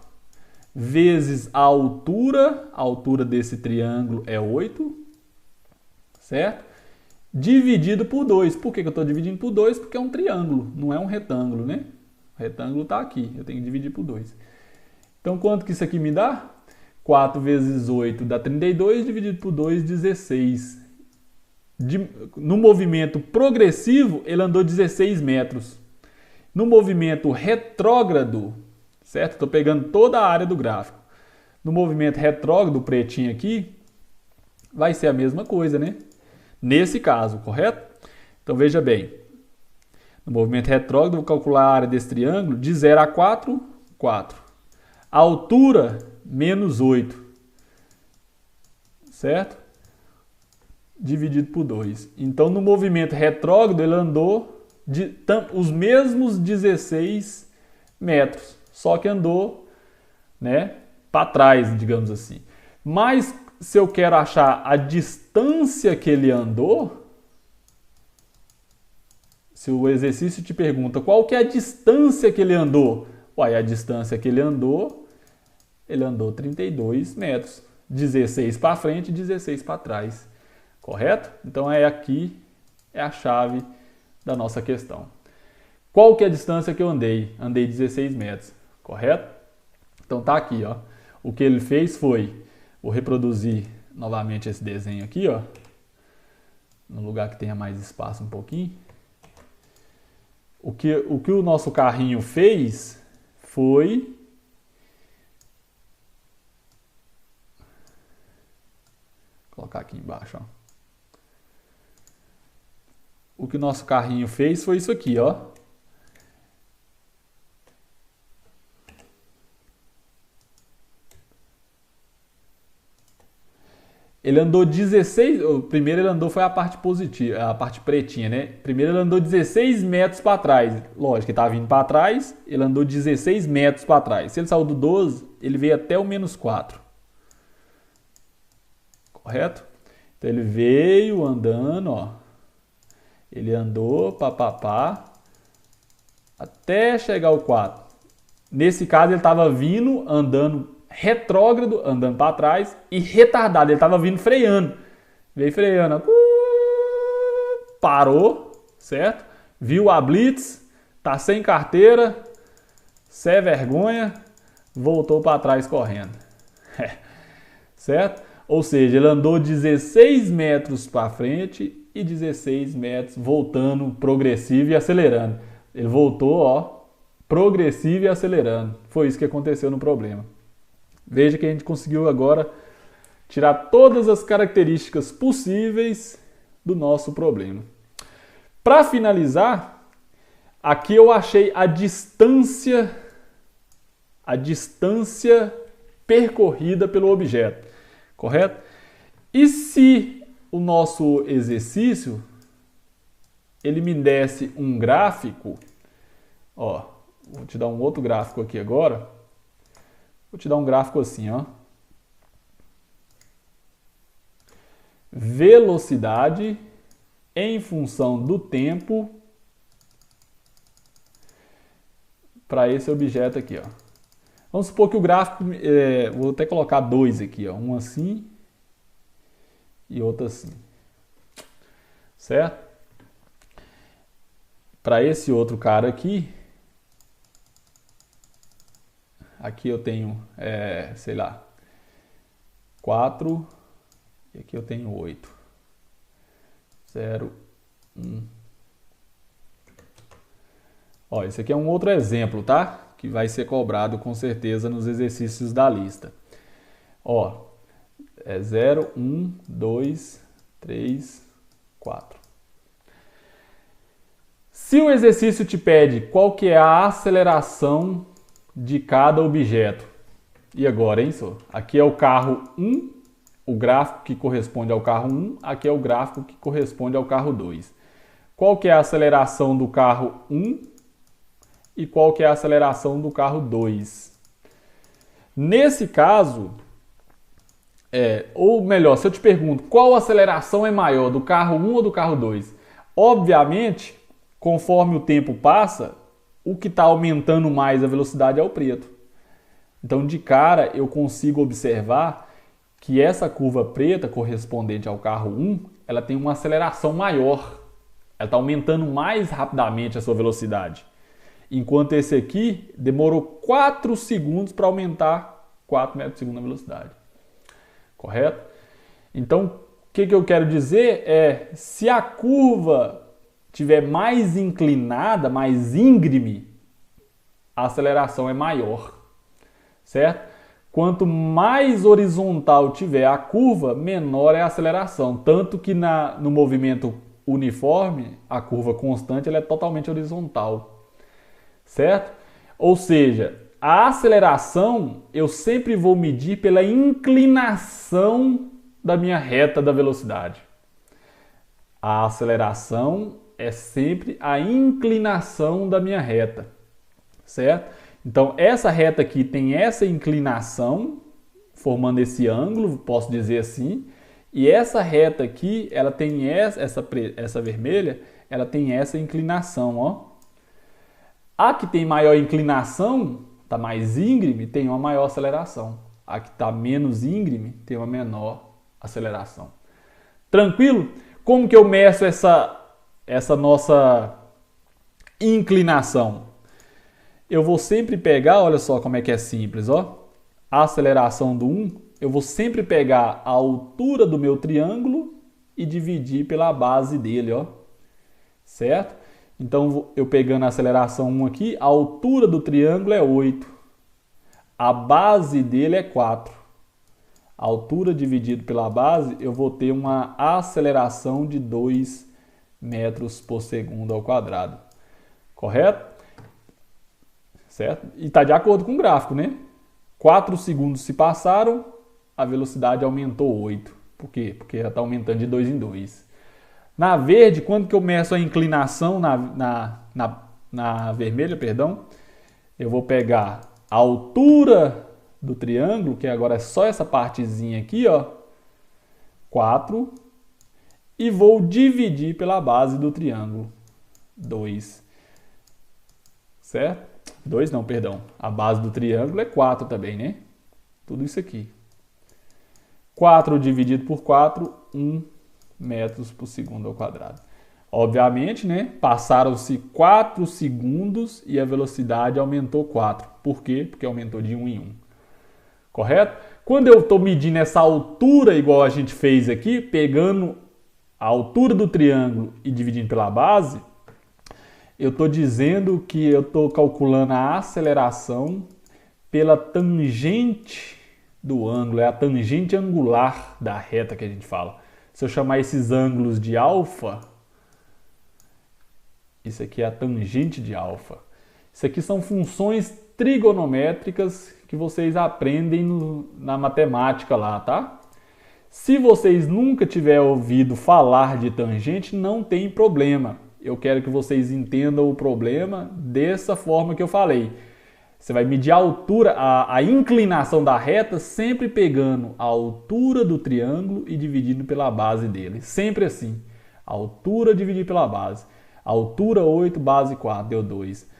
Vezes a altura desse triângulo é 8, certo? Dividido por 2. Por que eu estou dividindo por 2? Porque é um triângulo, não é um retângulo, né? O retângulo está aqui, eu tenho que dividir por 2. Então, quanto que isso aqui me dá? 4 vezes 8 dá 32, dividido por 2, 16. No movimento progressivo, ele andou 16 metros. No movimento retrógrado, certo? Estou pegando toda a área do gráfico. No movimento retrógrado, o pretinho aqui, vai ser a mesma coisa, né? Nesse caso, correto? Então veja bem, no movimento retrógrado, vou calcular a área desse triângulo de 0 a 4, 4. A altura, menos 8, certo? Dividido por 2. Então, no movimento retrógrado, ele andou os mesmos 16 metros, só que andou, né, para trás, digamos assim. Mas se eu quero achar a distância que ele andou, se o exercício te pergunta qual que é a distância que ele andou, uai, a distância que ele andou 32 metros. 16 para frente e 16 para trás. Correto? Então aqui é a chave da nossa questão. Qual que é a distância que eu andei? Andei 16 metros. Correto? Então tá aqui, ó. O que ele fez foi, vou reproduzir novamente esse desenho aqui, ó, no lugar que tenha mais espaço um pouquinho. O que o nosso carrinho fez foi colocar aqui embaixo, ó. O que o nosso carrinho fez foi isso aqui, ó. Ele andou 16, o primeiro ele andou foi a parte positiva, a parte pretinha, né? Primeiro ele andou 16 metros para trás. Lógico que estava vindo para trás, ele andou 16 metros para trás. Se ele saiu do 12, ele veio até o menos 4. Correto? Então ele veio andando, ó. Ele andou, até chegar ao 4. Nesse caso ele estava vindo, andando retrógrado, andando para trás, e retardado, ele estava vindo freando. Veio freando, parou, certo? Viu a blitz, tá sem carteira, sem vergonha, voltou para trás correndo. Certo? Ou seja, ele andou 16 metros para frente e 16 metros voltando progressivo e acelerando. Ele voltou, ó, progressivo e acelerando. Foi isso que aconteceu no problema. Veja que a gente conseguiu agora tirar todas as características possíveis do nosso problema. Para finalizar, aqui eu achei a distância percorrida pelo objeto, correto? E se o nosso exercício ele me desse um gráfico, ó, vou te dar um outro gráfico aqui agora. Vou te dar um gráfico assim, ó. Velocidade em função do tempo para esse objeto aqui, ó. Vamos supor que o gráfico, vou até colocar dois aqui, ó. Um assim e outro assim. Certo? Para esse outro cara aqui, aqui eu tenho, sei lá, 4 e aqui eu tenho 8. 0, 1. Ó, esse aqui é um outro exemplo, tá? Que vai ser cobrado com certeza nos exercícios da lista. Ó, é 0, 1, 2, 3, 4. Se o exercício te pede qual que é a aceleração de cada objeto. E agora, hein, senhor? Aqui é o carro 1, o gráfico que corresponde ao carro 1, aqui é o gráfico que corresponde ao carro 2. Qual que é a aceleração do carro 1 e qual que é a aceleração do carro 2? Nesse caso, ou melhor, se eu te pergunto qual aceleração é maior, do carro 1 ou do carro 2? Obviamente, conforme o tempo passa, o que está aumentando mais a velocidade é o preto. Então, de cara, eu consigo observar que essa curva preta, correspondente ao carro 1, ela tem uma aceleração maior. Ela está aumentando mais rapidamente a sua velocidade. Enquanto esse aqui demorou 4 segundos para aumentar 4 metros por segundo a velocidade. Correto? Então, o que eu quero dizer é, se a curva tiver mais inclinada, mais íngreme, a aceleração é maior, certo? Quanto mais horizontal tiver a curva, menor é a aceleração. Tanto que no movimento uniforme, a curva constante ela é totalmente horizontal, certo? Ou seja, a aceleração eu sempre vou medir pela inclinação da minha reta da velocidade. A aceleração é sempre a inclinação da minha reta, certo? Então, essa reta aqui tem essa inclinação, formando esse ângulo, posso dizer assim, e essa reta aqui, ela tem essa vermelha, ela tem essa inclinação, ó. A que tem maior inclinação, está mais íngreme, tem uma maior aceleração. A que está menos íngreme, tem uma menor aceleração. Tranquilo? Como que eu meço essa nossa inclinação? Eu vou sempre pegar, olha só como é que é simples, ó. A aceleração do 1, eu vou sempre pegar a altura do meu triângulo e dividir pela base dele, ó. Certo? Então, eu pegando a aceleração 1 aqui, a altura do triângulo é 8. A base dele é 4. A altura dividido pela base, eu vou ter uma aceleração de 2 metros por segundo ao quadrado. Correto? Certo? E está de acordo com o gráfico, né? 4 segundos se passaram, a velocidade aumentou 8. Por quê? Porque ela está aumentando de 2 em 2. Na verde, quando que eu meço a inclinação na vermelha, perdão, eu vou pegar a altura do triângulo, que agora é só essa partezinha aqui, ó, 4, e vou dividir pela base do triângulo, 2. Certo? 2 não, perdão. A base do triângulo é 4 também, né? Tudo isso aqui. 4 dividido por 4, 1 metros por segundo ao quadrado. Obviamente, né? Passaram-se 4 segundos e a velocidade aumentou 4. Por quê? Porque aumentou de 1 em 1. Correto? Quando eu estou medindo essa altura, igual a gente fez aqui, pegando a altura do triângulo e dividindo pela base, eu estou dizendo que eu estou calculando a aceleração pela tangente do ângulo, é a tangente angular da reta que a gente fala. Se eu chamar esses ângulos de alfa, isso aqui é a tangente de alfa. Isso aqui são funções trigonométricas que vocês aprendem na matemática lá, tá? Se vocês nunca tiverem ouvido falar de tangente, não tem problema. Eu quero que vocês entendam o problema dessa forma que eu falei. Você vai medir a altura, a inclinação da reta, sempre pegando a altura do triângulo e dividindo pela base dele. Sempre assim. Altura dividir pela base. Altura 8, base 4, deu 2.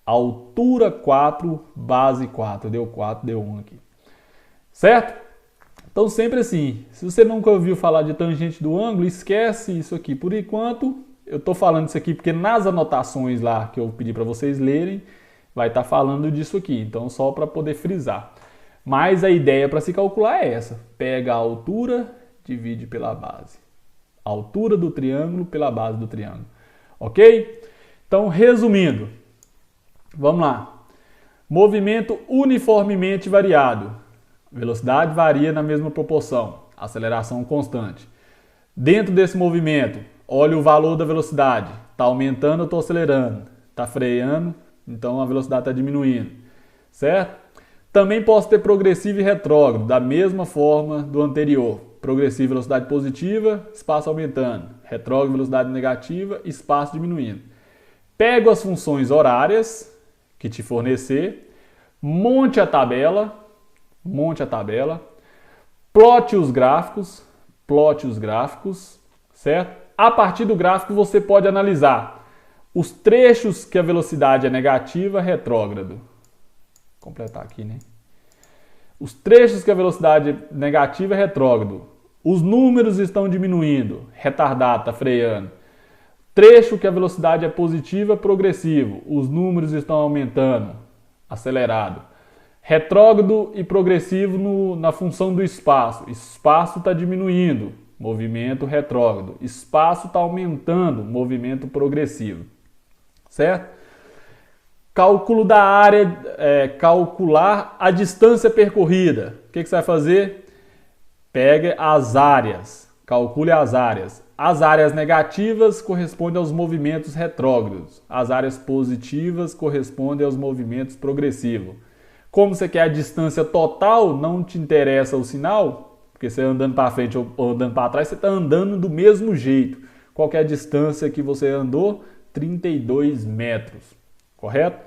Altura 4, base 4, deu 4, deu 1 aqui. Certo? Então sempre assim. Se você nunca ouviu falar de tangente do ângulo, esquece isso aqui. Por enquanto, eu estou falando isso aqui porque nas anotações lá que eu pedi para vocês lerem, vai estar falando disso aqui, então só para poder frisar. Mas a ideia para se calcular é essa. Pega a altura, divide pela base. A altura do triângulo pela base do triângulo. Ok? Então, resumindo. Vamos lá. Movimento uniformemente variado. Velocidade varia na mesma proporção. Aceleração constante. Dentro desse movimento, olha o valor da velocidade. Está aumentando, eu estou acelerando. Está freando, então a velocidade está diminuindo, certo? Também posso ter progressivo e retrógrado, da mesma forma do anterior. Progressivo, velocidade positiva, espaço aumentando. Retrógrado, velocidade negativa, espaço diminuindo. Pego as funções horárias que te fornecer, monte a tabela, plote os gráficos, certo? A partir do gráfico você pode analisar os trechos que a velocidade é negativa, retrógrado. Vou completar aqui, né? Os trechos que a velocidade é negativa, retrógrado. Os números estão diminuindo, retardado, está freando. Trecho que a velocidade é positiva, progressivo. Os números estão aumentando, acelerado. Retrógrado e progressivo na função do espaço. Espaço está diminuindo, movimento retrógrado. Espaço está aumentando, movimento progressivo. Certo? Cálculo da área, calcular a distância percorrida. O que você vai fazer? Pega as áreas, calcule as áreas. As áreas negativas correspondem aos movimentos retrógrados. As áreas positivas correspondem aos movimentos progressivos. Como você quer a distância total, não te interessa o sinal, porque você andando para frente ou andando para trás, você está andando do mesmo jeito. Qual que é a distância que você andou? 32 metros, correto?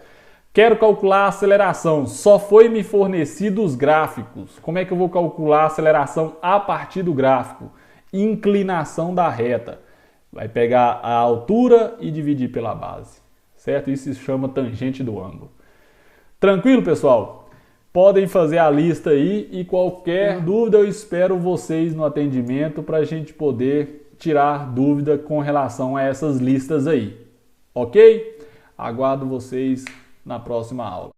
Quero calcular a aceleração, só foi me fornecido os gráficos. Como é que eu vou calcular a aceleração a partir do gráfico? Inclinação da reta. Vai pegar a altura e dividir pela base, certo? Isso se chama tangente do ângulo. Tranquilo, pessoal? Podem fazer a lista aí e qualquer dúvida eu espero vocês no atendimento para a gente poder tirar dúvida com relação a essas listas aí. Ok? Aguardo vocês na próxima aula.